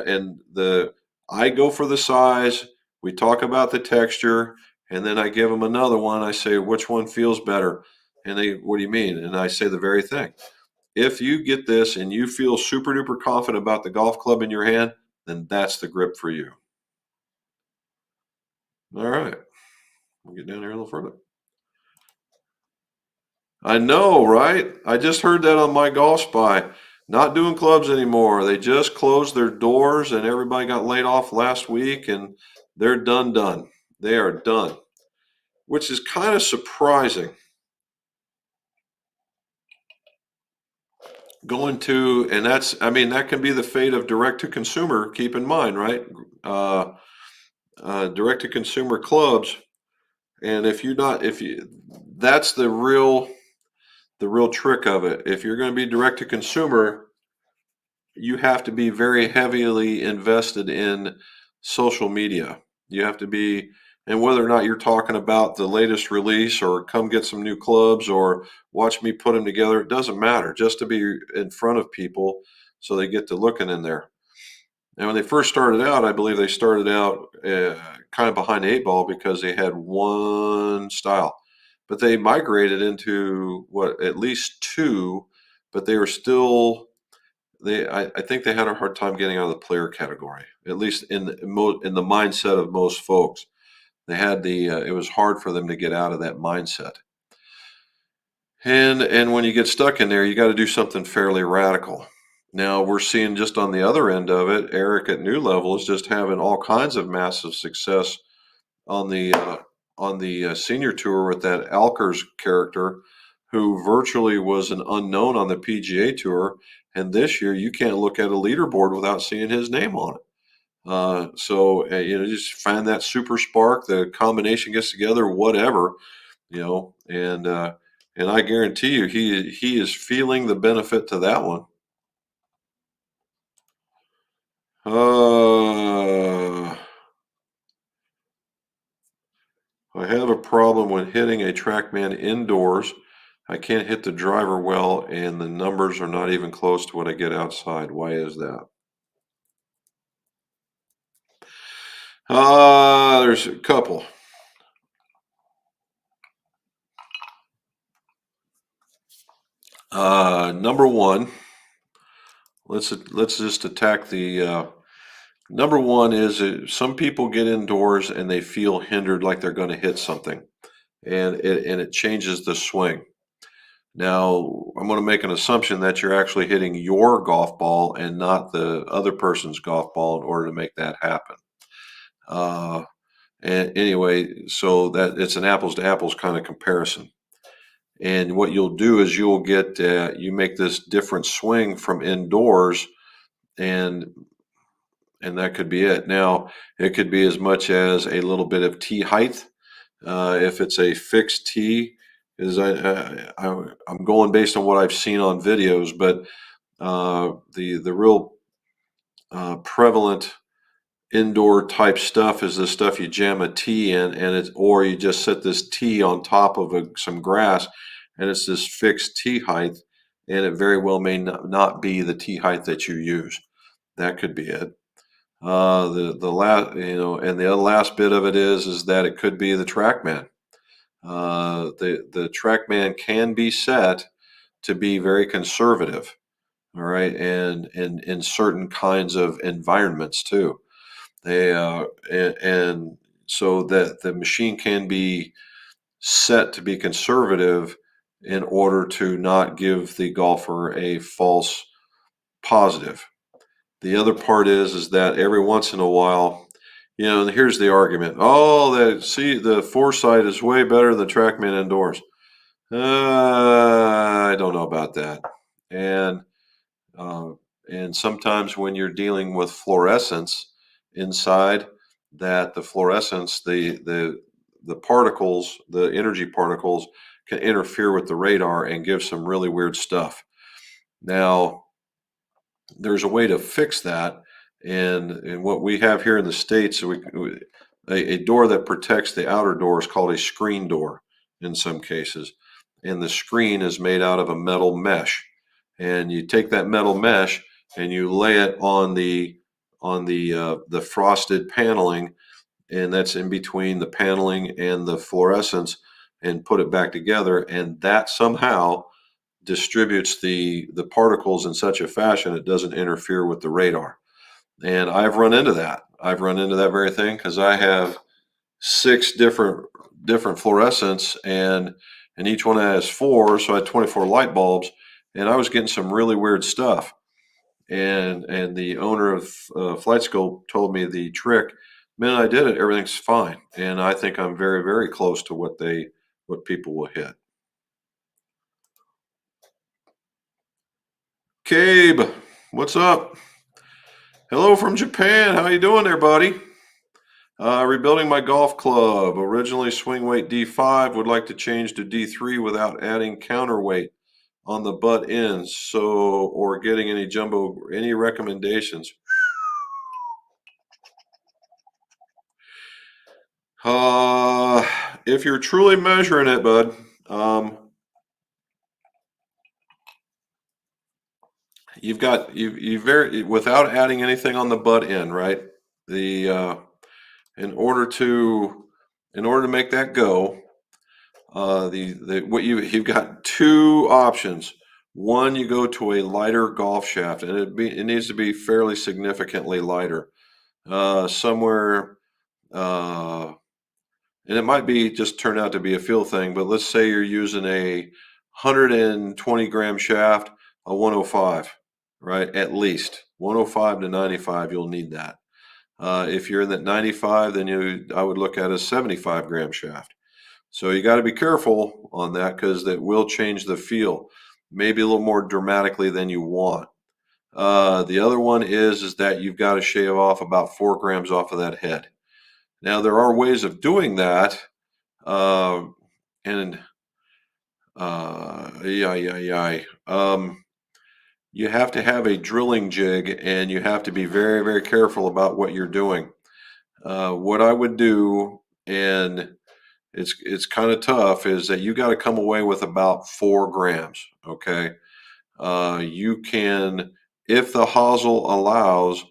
I go for the size. We talk about the texture, and then I give them another one. I say, which one feels better? And they, what do you mean? And I say the very thing. If you get this and you feel super duper confident about the golf club in your hand, then that's the grip for you. All right. We'll get down here a little further. I know, right? I just heard that on My Golf Spy. Not doing clubs anymore. They just closed their doors and everybody got laid off last week and they're done. They are done, which is kind of surprising. And I mean, that can be the fate of direct to consumer, keep in mind, right? Uh, Direct to consumer clubs. And if you, that's the real trick of it. If you're going to be direct to consumer, you have to be very heavily invested in social media. You have to be, and whether or not you're talking about the latest release or come get some new clubs or watch me put them together, it doesn't matter. Just to be in front of people so they get to looking in there. And when they first started out, I believe they started out kind of behind the eight ball because they had one style, but they migrated into what at least two, but they were still I think they had a hard time getting out of the player category, at least in the mindset of most folks. They had it was hard for them to get out of that mindset. And when you get stuck in there, you got to do something fairly radical. Now we're seeing just on the other end of it, Eric at New Level is just having all kinds of massive success on the senior tour with that Alkers character, who virtually was an unknown on the PGA tour, and this year you can't look at a leaderboard without seeing his name on it. Just find that super spark, the combination gets together, whatever, and I guarantee you he is feeling the benefit to that one. Uh, I have a problem when hitting a Trackman indoors. I can't hit the driver well, and the numbers are not even close to what I get outside. Why is that? There's a couple. Number one, let's just attack the number one is some people get indoors and they feel hindered, like they're going to hit something, and it changes the swing. Now, I'm going to make an assumption that you're actually hitting your golf ball and not the other person's golf ball in order to make that happen. Uh, and anyway, so that it's an apples to apples kind of comparison. And what you'll do is you make this different swing from indoors, and that could be it. Now, it could be as much as a little bit of tee height. If it's a fixed tee, I'm going based on what I've seen on videos, but the real prevalent indoor type stuff is the stuff you jam a tee in, or you just set this tee on top of some grass, and it's this fixed tee height, and it very well may not be the tee height that you use. That could be it. The last, and the other last bit of it is that it could be the Trackman. The Trackman can be set to be very conservative, all right, and in certain kinds of environments too. And so that the machine can be set to be conservative in order to not give the golfer a false positive. The other part is that every once in a while, here's the argument. Oh, the Foresight is way better than Trackman indoors. I don't know about that. And uh, and sometimes when you're dealing with fluorescence inside, that the fluorescence, the particles, the energy particles, can interfere with the radar and give some really weird stuff. Now, there's a way to fix that, and what we have here in the States, a door that protects the outer door is called a screen door in some cases, and the screen is made out of a metal mesh, and you take that metal mesh and you lay it on the frosted paneling, and that's in between the paneling and the fluorescence, and put it back together, and that somehow distributes the particles in such a fashion it doesn't interfere with the radar. And I've run into that. I've run into that very thing because I have six different fluorescents, and each one has 4, so I had 24 light bulbs, and I was getting some really weird stuff. And the owner of Flight School told me the trick. The minute I did it, everything's fine, and I think I'm very, very close to what people will hit. Cabe, what's up? Hello from Japan. How you doing there, buddy? Rebuilding my golf club. Originally swing weight D5. Would like to change to D3 without adding counterweight on the butt ends. Or getting any jumbo. Any recommendations? If you're truly measuring it, bud, you very without adding anything on the butt end, right? In order to make that go, you've got 2 options. One, you go to a lighter golf shaft, and it needs to be fairly significantly lighter, somewhere. And it might be just turn out to be a feel thing, but let's say you're using a 120 gram shaft, a 105, right? At least 105 to 95, you'll need that. If you're in that 95, then I would look at a 75 gram shaft. So you got to be careful on that because that will change the feel, maybe a little more dramatically than you want. The other one is that you've got to shave off about 4 grams off of that head. Now there are ways of doing that, and you have to have a drilling jig, and you have to be very, very careful about what you're doing. What I would do, and it's kind of tough, is that you got to come away with about 4 grams. Okay, you can, if the hosel allows,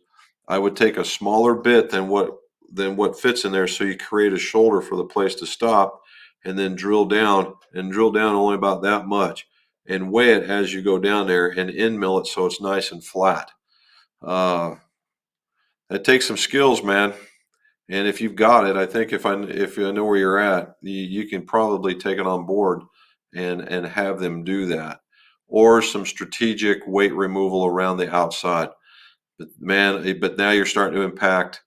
I would take a smaller bit than what fits in there, so you create a shoulder for the place to stop, and then drill down only about that much, and weigh it as you go down there, and end mill it so it's nice and flat. That takes some skills, man. And if you've got it, I think if I know where you're at, you can probably take it on board and have them do that, or some strategic weight removal around the outside. But now you're starting to impact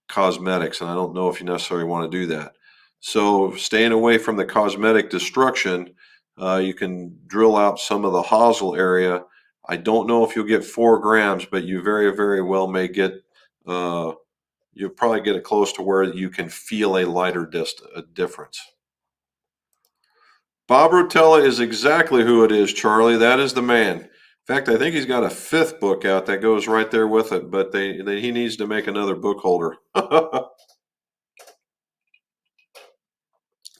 cosmetics, and I don't know if you necessarily want to do that. So staying away from the cosmetic destruction, you can drill out some of the hosel area. I don't know if you'll get 4 grams, but you very, very well may get. You'll probably get it close to where you can feel a lighter difference. Bob Rotella is exactly who it is, Charlie. That is the man. In fact, I think he's got a 5th book out that goes right there with it, but he needs to make another book holder.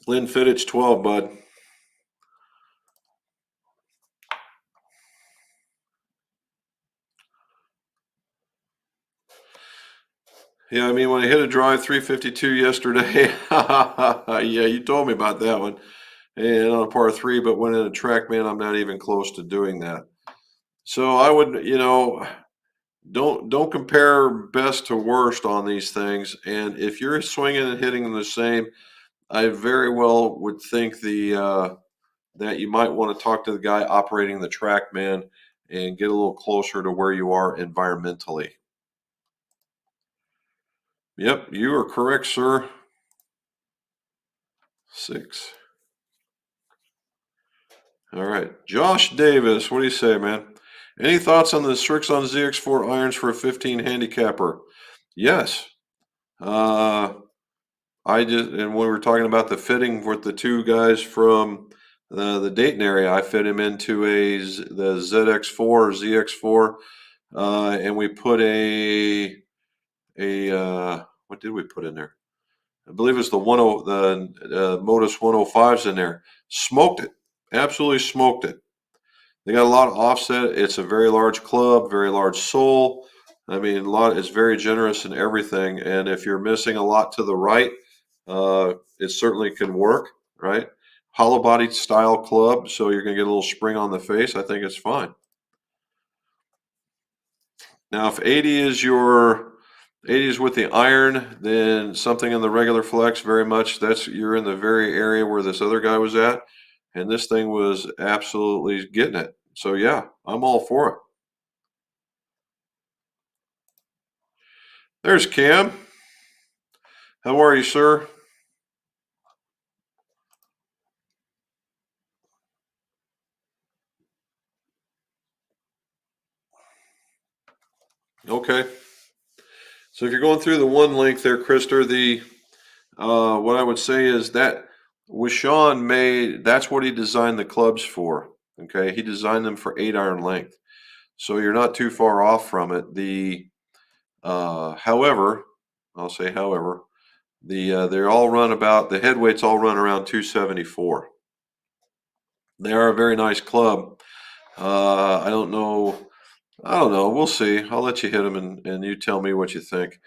Lynn Fittich 12, bud. Yeah, I mean, when I hit a drive 352 yesterday, yeah, you told me about that one. And on a par 3, but when in a Trackman, I'm not even close to doing that. So I would, don't compare best to worst on these things. And if you're swinging and hitting them the same, I very well would think that you might want to talk to the guy operating the Trackman and get a little closer to where you are environmentally. Yep, you are correct, sir. 6. All right, Josh Davis, what do you say, man? Any thoughts on the Strixon ZX4 irons for a 15 handicapper? Yes. And when we were talking about the fitting with the 2 guys from the Dayton area, I fit him into the ZX4 or ZX4, and we put what did we put in there? I believe it's the Modus 105s in there. Smoked it, absolutely smoked it. They got a lot of offset. It's a very large club, very large sole. I mean, it's very generous in everything. And if you're missing a lot to the right, it certainly can work, right? Hollow body style club, so you're going to get a little spring on the face. I think it's fine. Now, if 80 is with the iron, then something in the regular flex, very much you're in the very area where this other guy was at. and this thing was absolutely getting it. So yeah, I'm all for it. There's Cam. How are you, sir? Okay. So if you're going through the one link there, Krister, the what I would say is that Washawn made that's what he designed the clubs for. Okay, he designed them for 8 iron length, so you're not too far off from it. However, I'll say however, they're all run about the head weights all run around 274. They are a very nice club. I don't know. I don't know. We'll see. I'll let you hit them and you tell me what you think.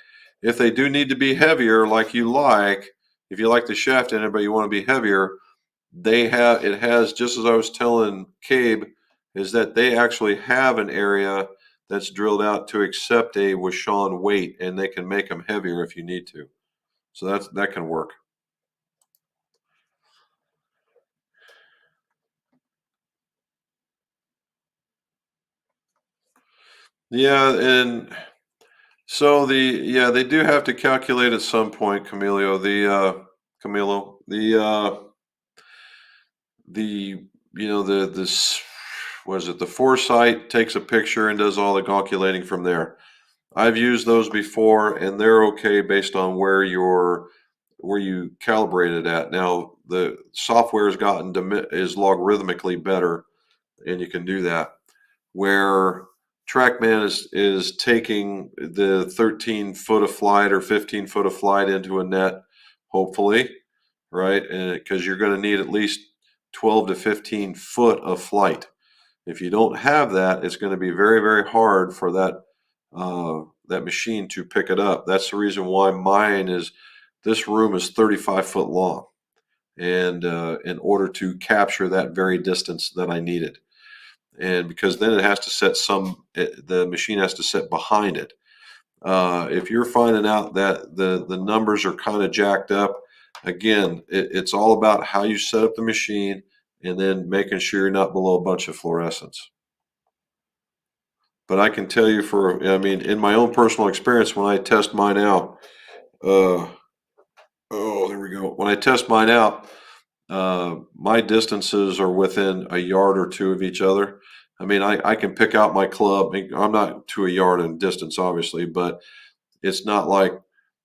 If they do need to be heavier, like you like, if you like the shaft in it, but you want to be heavier, it has, just as I was telling Cabe, is that they actually have an area that's drilled out to accept a Washawn weight, and they can make them heavier if you need to. So that can work. Yeah, and so they do have to calculate at some point, Camilo, the the this was it the foresight takes a picture and does all the calculating from there. I've used those before, and they're okay based on where you calibrate it at. Now the software has gotten is logarithmically better, and you can do that. Where Trackman is taking the 13 foot of flight or 15 foot of flight into a net, hopefully, right? And because you're going to need at least 12 to 15 foot of flight. If you don't have that, it's going to be very, very hard for that machine to pick it up. That's the reason why this room is 35 foot long, and in order to capture that very distance that I needed, and because then the machine has to set behind it. If you're finding out that the numbers are kind of jacked up, again, it's all about how you set up the machine and then making sure you're not below a bunch of fluorescence. But I can tell you I mean, in my own personal experience, when I test mine out, uh, oh, there we go. When I test mine out, my distances are within a yard or two of each other. I mean, I can pick out my club. I'm not to a yard in distance, obviously, but it's not like,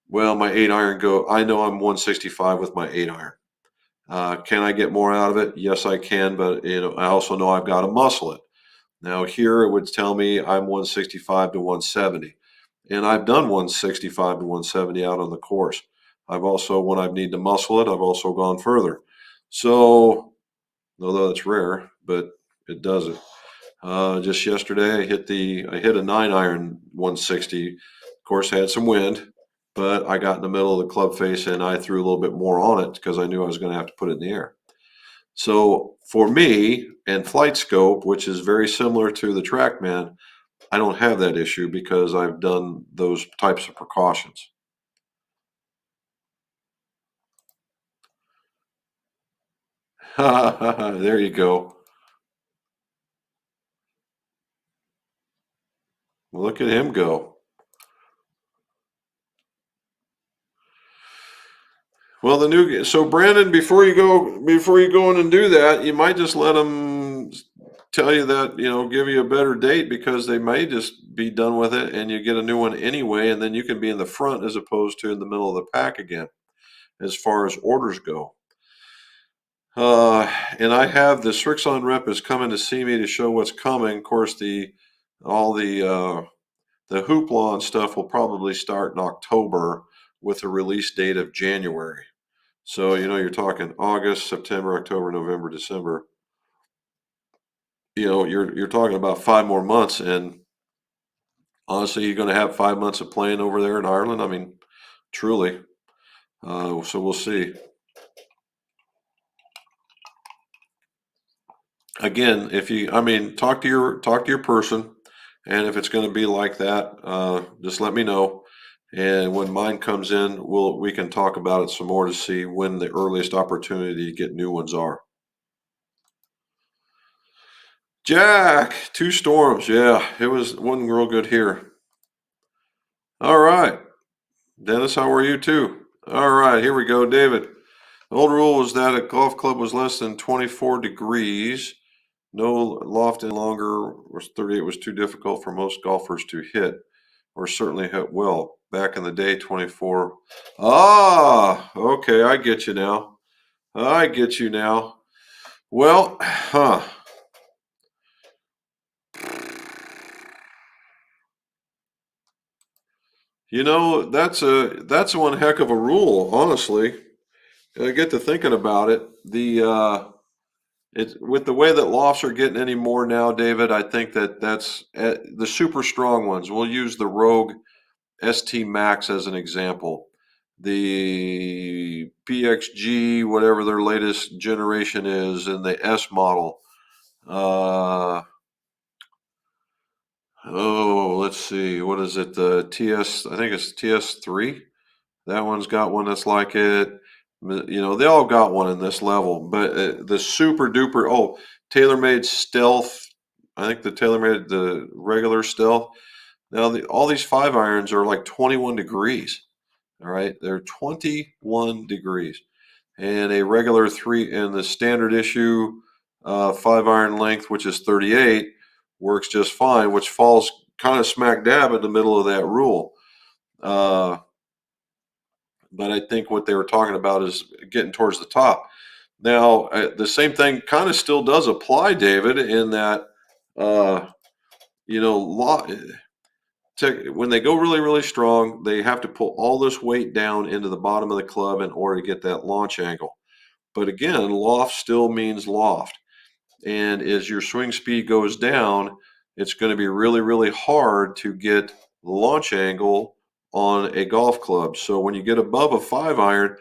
well, my 8 iron I know I'm 165 with my 8 iron. Can I get more out of it? Yes, I can, but I also know I've got to muscle it. Now here it would tell me I'm 165 to 170, and I've done 165 to 170 out on the course. I've also, when I need to muscle it, I've also gone further. So, although it's rare, but it does it. Just yesterday, I hit a 9 iron 160. Of course, I had some wind, but I got in the middle of the club face and I threw a little bit more on it because I knew I was going to have to put it in the air. So for me and Flight Scope, which is very similar to the Trackman, I don't have that issue because I've done those types of precautions. There you go. Look at him go. Well, so Brandon, before you go in and do that, you might just let them tell you that, give you a better date because they may just be done with it and you get a new one anyway, and then you can be in the front as opposed to in the middle of the pack again, as far as orders go. And I have the Srixon rep is coming to see me to show what's coming. Of course, all the hoopla and stuff will probably start in October with a release date of January. So, you're talking August, September, October, November, December. You're talking about 5 more months, and honestly, you're going to have 5 months of playing over there in Ireland. I mean, truly. So we'll see. Again, talk to your person, and if it's going to be like that, just let me know. And when mine comes in, we can talk about it some more to see when the earliest opportunity to get new ones are. Jack, two storms. Yeah, wasn't real good here. All right. Dennis, how are you too? All right, here we go, David. The old rule was that a golf club was less than 24 degrees. No loft any longer was 38 was too difficult for most golfers to hit, or certainly hit well. Back in the day, 24. Ah, okay, I get you now. I get you now. Well, that's one heck of a rule, honestly. I get to thinking about it. It's with the way that lofts are getting any more now, David. I think that's the super strong ones. We'll use the Rogue ST Max as an example. The PXG, whatever their latest generation is, and the S model. Let's see. What is it? The TS, I think it's TS3. That one's got one that's like it. They all got one in this level, but the super duper, TaylorMade Stealth. I think the TaylorMade, the regular Stealth. Now, all these 5-irons are like 21 degrees. All right. They're 21 degrees. And a regular and the standard issue 5-iron length, which is 38, works just fine, which falls kind of smack dab in the middle of that rule. But I think what they were talking about is getting towards the top. Now, the same thing kind of still does apply, David, in that, when they go really, really strong, they have to pull all this weight down into the bottom of the club in order to get that launch angle. But again, loft still means loft. And as your swing speed goes down, it's going to be really, really hard to get the launch angle on a golf club. So when you get above a 5-iron,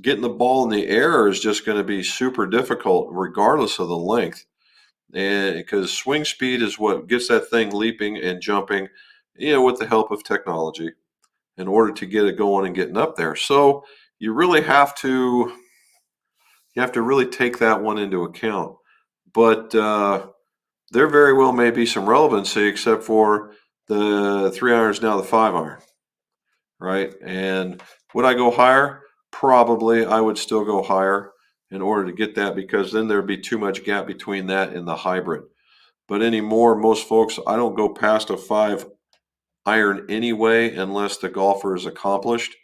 getting the ball in the air is just going to be super difficult, regardless of the length. And because swing speed is what gets that thing leaping and jumping, with the help of technology in order to get it going and getting up there. So you really have to really take that one into account. But there very well may be some relevancy, except for the 3-irons now the 5-iron, right? And would I go higher? Probably. I would still go higher in order to get that, because then there'd be too much gap between that and the hybrid. But anymore, most folks, I don't go past a 5-iron anyway, unless the golfer is accomplished,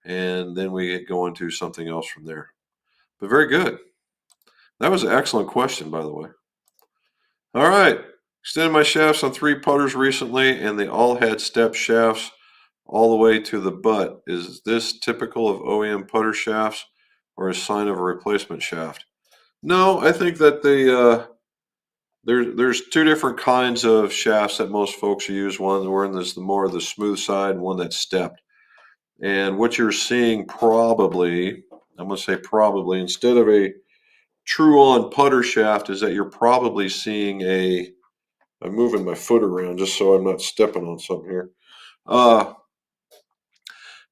and then we go into something else from there. But very good. That was an excellent question, by the way. All right. Extended my shafts on 3 putters recently, and they all had step shafts all the way to the butt. Is this typical of OEM putter shafts or a sign of a replacement shaft? No, I think that there's 2 different kinds of shafts that most folks use. One where there's the more of the smooth side, and one that's stepped. And what you're seeing probably, I'm going to say probably, instead of a true on putter shaft, is that you're probably seeing I'm moving my foot around just so I'm not stepping on something here.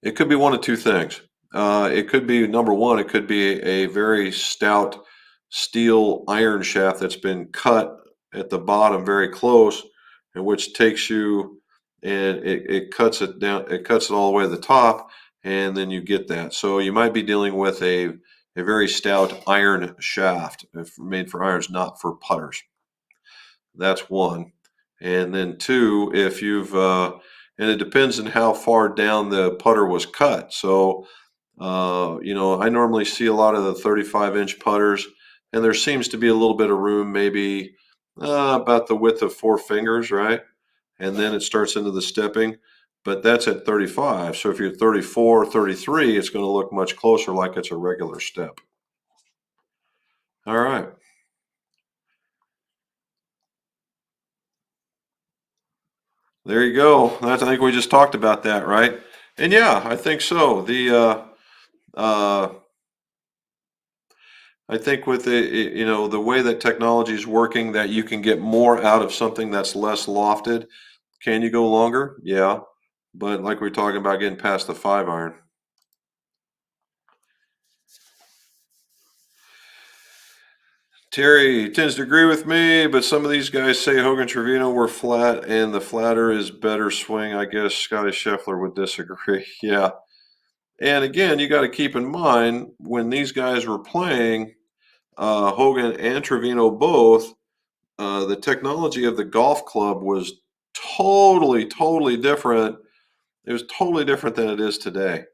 It could be one of 2 things. It could be, number one, it could be a very stout steel iron shaft that's been cut at the bottom very close, and which takes you and it cuts it down, it cuts it all the way to the top, and then you get that. So you might be dealing with a very stout iron shaft made for irons, not for putters. That's one. And then 2, if you've and it depends on how far down the putter was cut. So I normally see a lot of the 35-inch putters, and there seems to be a little bit of room, maybe about the width of 4 fingers, right? And then it starts into the stepping, but that's at 35. So if you're 34 or 33, it's going to look much closer like it's a regular step. All right. There you go. I think we just talked about that, right? And yeah, I think so. I think with the way that technology is working, that you can get more out of something that's less lofted. Can you go longer? Yeah, but like we're talking about, getting past the 5-iron. Terry tends to agree with me, but some of these guys say Hogan Trevino were flat, and the flatter is better swing. I guess Scotty Scheffler would disagree. Yeah. And again, you got to keep in mind when these guys were playing, Hogan and Trevino both, the technology of the golf club was totally different. It was totally different than it is today.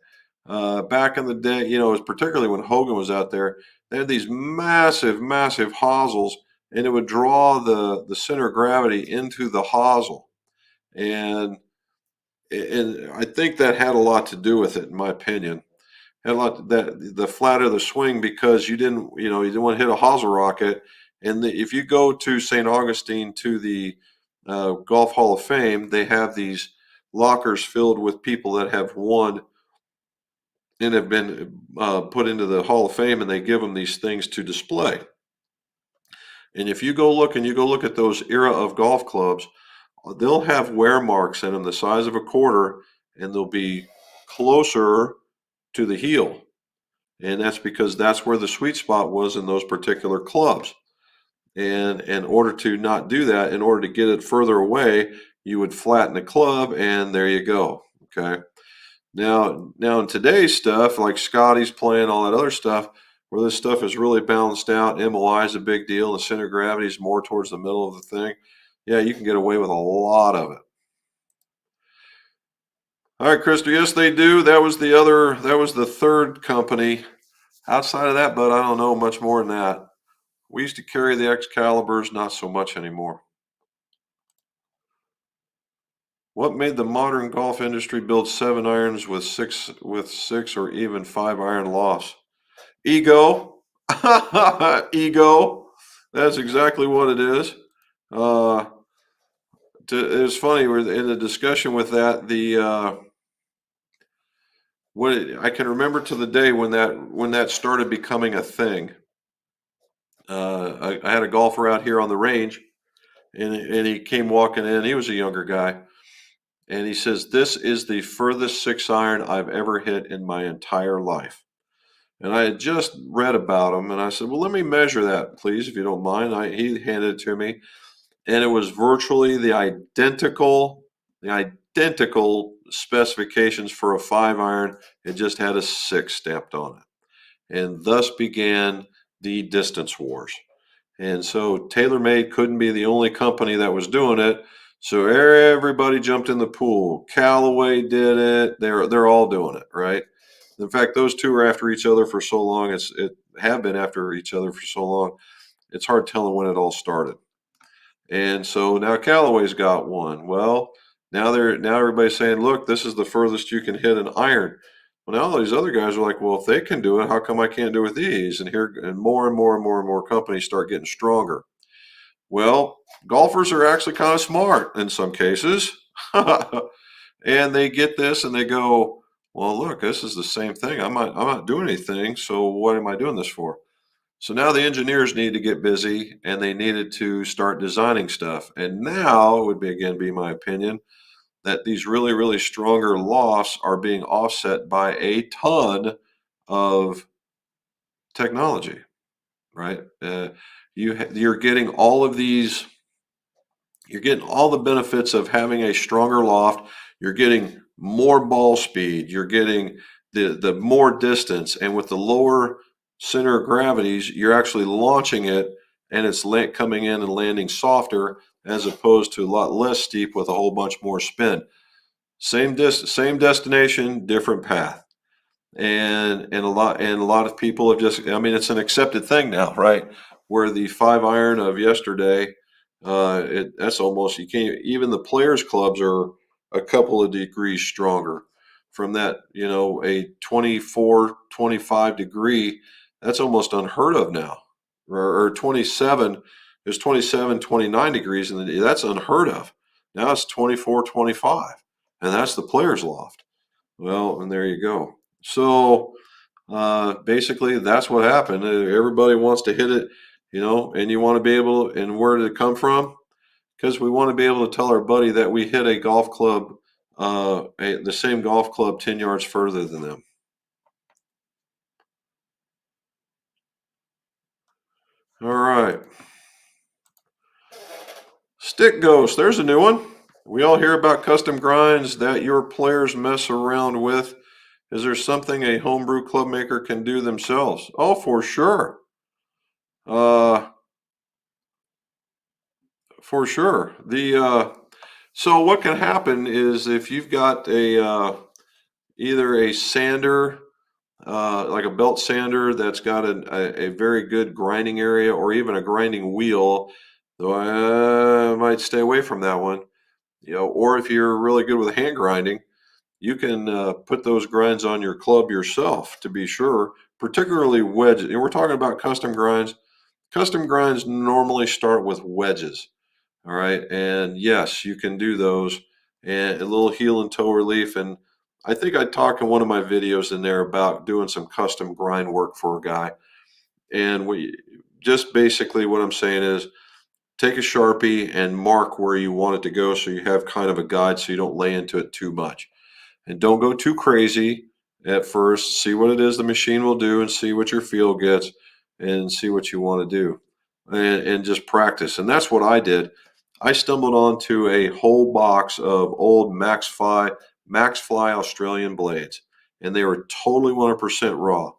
Back in the day, it was particularly when Hogan was out there, they had these massive hosels, and it would draw the center of gravity into the hosel. And I think that had a lot to do with it, in my opinion. Had a lot that the flatter the swing, because you didn't want to hit a hosel rocket. And if you go to St. Augustine to the Golf Hall of Fame, they have these lockers filled with people that have won and have been put into the Hall of Fame, and they give them these things to display. And if you go look at those era of golf clubs, they'll have wear marks in them the size of a quarter, and they'll be closer to the heel. And that's because that's where the sweet spot was in those particular clubs. And in order to not do that, in order to get it further away, you would flatten the club, and there you go. Okay. Now in today's stuff, like Scotty's playing, all that other stuff, where this stuff is really balanced out, MOI is a big deal, the center of gravity is more towards the middle of the thing. Yeah, you can get away with a lot of it. All right, Krista, yes, they do. That was the third company. Outside of that, but I don't know much more than that. We used to carry the Excaliburs, not so much anymore. What made the modern golf industry build 7 irons with six or even 5 iron lofts? Ego. Ego. That's exactly what it is. Uh, it was funny. We're in the discussion with that. I can remember to the day when that started becoming a thing. I had a golfer out here on the range, and he came walking in. He was a younger guy, and he says, "This is the furthest 6 iron I've ever hit in my entire life." And I had just read about him, and I said, "Well, let me measure that, please, if you don't mind." He handed it to me, and it was virtually the identical specifications for a 5 iron. It just had a 6 stamped on it, and thus began the distance wars. And so TaylorMade couldn't be the only company that was doing it. So everybody jumped in the pool. Callaway did it. They're all doing it, right? In fact, those two are after each other for so long. It have been after each other for so long. It's hard telling when it all started. And so now Callaway's got one. Well, now everybody's saying, look, this is the furthest you can hit an iron. Well, now all these other guys are like, well, if they can do it, how come I can't do it with these? And more companies start getting stronger. Well, golfers are actually kind of smart in some cases. And they get this and they go, well, look, this is the same thing. I'm not doing anything. So what am I doing this for? So now the engineers need to get busy, and they needed to start designing stuff. And now it would be my opinion, that these really stronger lofts are being offset by a ton of technology, right? You're getting all of these. You're getting all the benefits of having a stronger loft. You're getting more ball speed. You're getting the more distance, and with the lower center of gravities, you're actually launching it, and it's coming in and landing softer, as opposed to a lot less steep with a whole bunch more spin. Same destination, different path. And a lot of people have just, I mean, it's an accepted thing now, right? Where the 5 iron of yesterday, that's almost, you can't, even the players clubs are a couple of degrees stronger from that. A 24-25 degree, that's almost unheard of now. Or 27, there's 27-29 degrees, and that's unheard of. Now it's 24-25, and that's the players loft. Well, and there you go. So basically, that's what happened. Everybody wants to hit it, and you want to be able, and where did it come from? Because we want to be able to tell our buddy that we hit a golf club, the same golf club 10 yards further than them. All right. Stick Ghost, there's a new one. We all hear about custom grinds that your players mess around with. Is there something a homebrew club maker can do themselves? Oh, for sure. Uh, for sure. So what can happen is if you've got either a sander, like a belt sander that's got a very good grinding area, or even a grinding wheel, though I might stay away from that one. Or if you're really good with hand grinding, you can put those grinds on your club yourself to be sure, particularly wedges. And we're talking about custom grinds. Custom grinds normally start with wedges. All right. And yes, you can do those, and a little heel and toe relief. And I think I talked in one of my videos in there about doing some custom grind work for a guy. And we just basically what I'm saying is take a Sharpie and mark where you want it to go so you have kind of a guide so you don't lay into it too much. And don't go too crazy at first. See what it is the machine will do and see what your feel gets and see what you want to do, and just practice. And that's what I did. I stumbled onto a whole box of old Max Fly Australian blades, and they were totally 100% raw.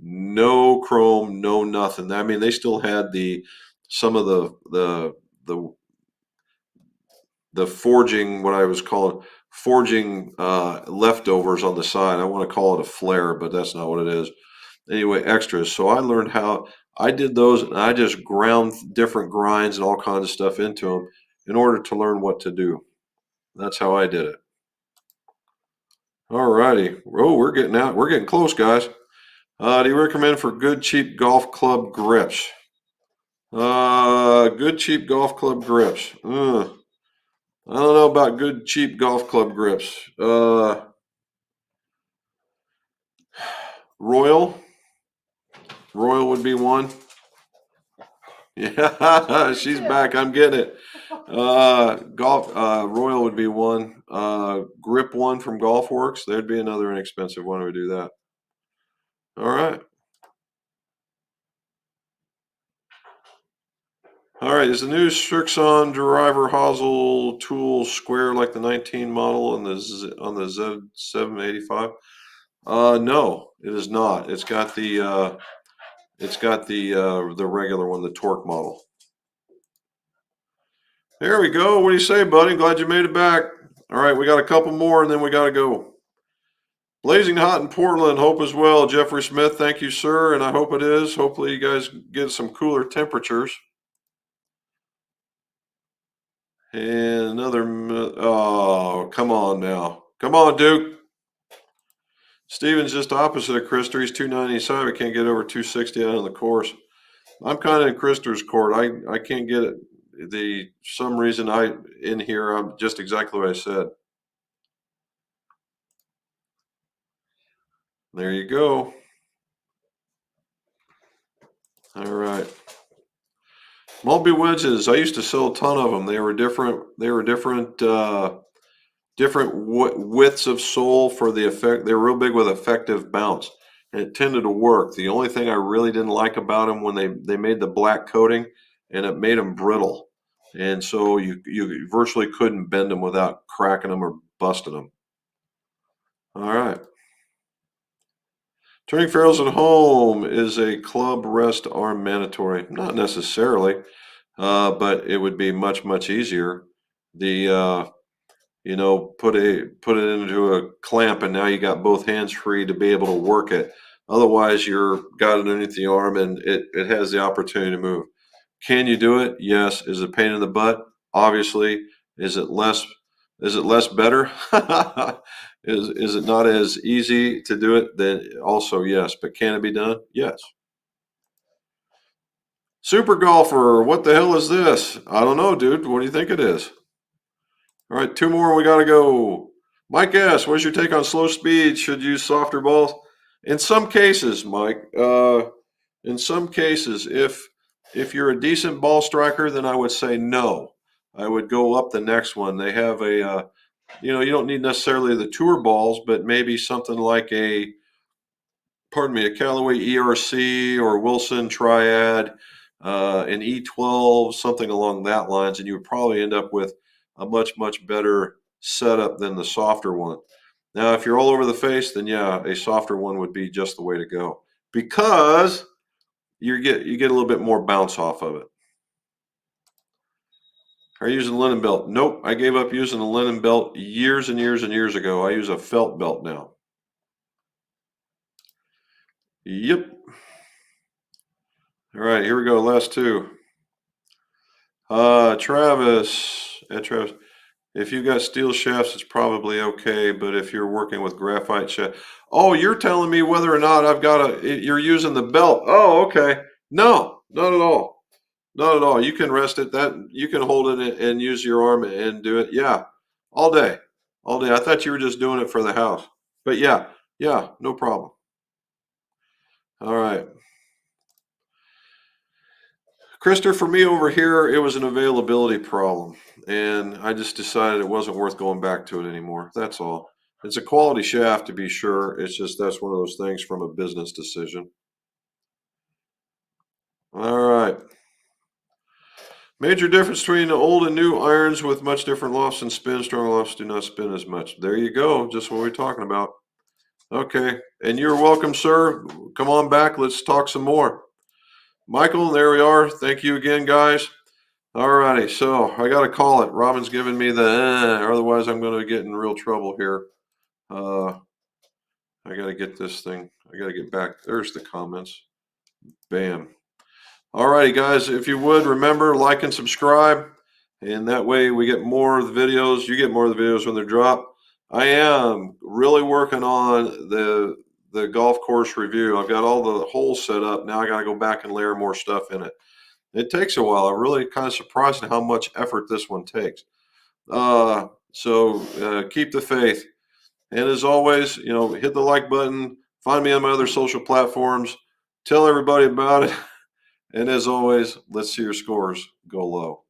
No chrome, no nothing. I mean, they still had some of the the forging, what I was calling forging leftovers on the side. I want to call it a flare, but that's not what it is. Anyway, extras. So I learned how I did those, and I just ground different grinds and all kinds of stuff into them in order to learn what to do. That's how I did it. All righty. Oh, we're getting out. We're getting close, guys. Do you recommend for good cheap golf club grips? Good cheap golf club grips. I don't know about good cheap golf club grips. Royal. Royal would be one. Yeah, she's back. I'm getting it. Royal would be one. Grip one from Golf Works. There'd be another inexpensive one. I would do that. All right. All right. Is the new Strixon driver hosel tool square like the 19 model on the Z785? No, it is not. It's got the regular one, the torque model. There we go. What do you say, buddy? Glad you made it back. All right, we got a couple more, and then we got to go. Blazing hot in Portland. Hope as well. Jeffrey Smith, thank you, sir, and I hope it is. Hopefully, you guys get some cooler temperatures. And oh, come on now. Come on, Duke. Steven's just opposite of Krister. He's 297. I can't get over 260 out on the course. I'm kind of in Krister's court. I can't get it. Some reason in here, I'm just exactly what I said. There you go. All right. Multi wedges. I used to sell a ton of them. They were different. Different widths of sole for the effect. They were real big with effective bounce, and it tended to work. The only thing I really didn't like about them when they made the black coating, and it made them brittle, and so you virtually couldn't bend them without cracking them or busting them. All right. Turning ferrules at home, is a club rest arm mandatory? Not necessarily, but it would be much easier. The put it into a clamp, and now you got both hands free to be able to work it. Otherwise, you're got it underneath the arm, and it has the opportunity to move. Can you do it? Yes. Is it a pain in the butt? Obviously. Is it less? Is it less better? Is it not as easy to do it? Then also yes. But can it be done? Yes. Super golfer, what the hell is this? I don't know, dude. What do you think it is? All right, two more. We got to go. Mike S., what's your take on slow speed? Should use softer balls? In some cases, Mike. In some cases, if you're a decent ball striker, then I would say no. I would go up the next one. They have you don't need necessarily the tour balls, but maybe something like a Callaway ERC or Wilson Triad. an E12, something along that lines, and you would probably end up with a much, much better setup than the softer one. Now, if you're all over the face, then yeah, a softer one would be just the way to go, because you get a little bit more bounce off of it. Are you using a linen belt? Nope, I gave up using a linen belt years and years and years ago. I use a felt belt now. Yep. All right, here we go. Last two. Travis. Travis. If you got steel shafts, it's probably okay, but if you're working with graphite shaft, oh, you're telling me whether or not you're using the belt. Oh, okay. No, not at all. Not at all. You can rest it. You can hold it and use your arm and do it. Yeah, all day, all day. I thought you were just doing it for the house, but yeah, no problem. All right. Krister, for me over here, it was an availability problem, and I just decided it wasn't worth going back to it anymore. That's all. It's a quality shaft, to be sure. It's just that's one of those things from a business decision. All right. Major difference between the old and new irons with much different lofts and spin. Strong lofts do not spin as much. There you go. Just what we're talking about. Okay. And you're welcome, sir. Come on back. Let's talk some more. Michael, there we are. Thank you again, guys. All righty, so I got to call it. Robin's giving me the, otherwise I'm going to get in real trouble here. I got to get this thing. I got to get back. There's the comments. Bam. All righty, guys, if you would, remember, like and subscribe, and that way we get more of the videos. You get more of the videos when they're dropped. I am really working on the golf course review. I've got all the holes set up. Now I got to go back and layer more stuff in it. It takes a while. I'm really kind of surprised at how much effort this one takes. So keep the faith. And as always, hit the like button. Find me on my other social platforms. Tell everybody about it. And as always, let's see your scores go low.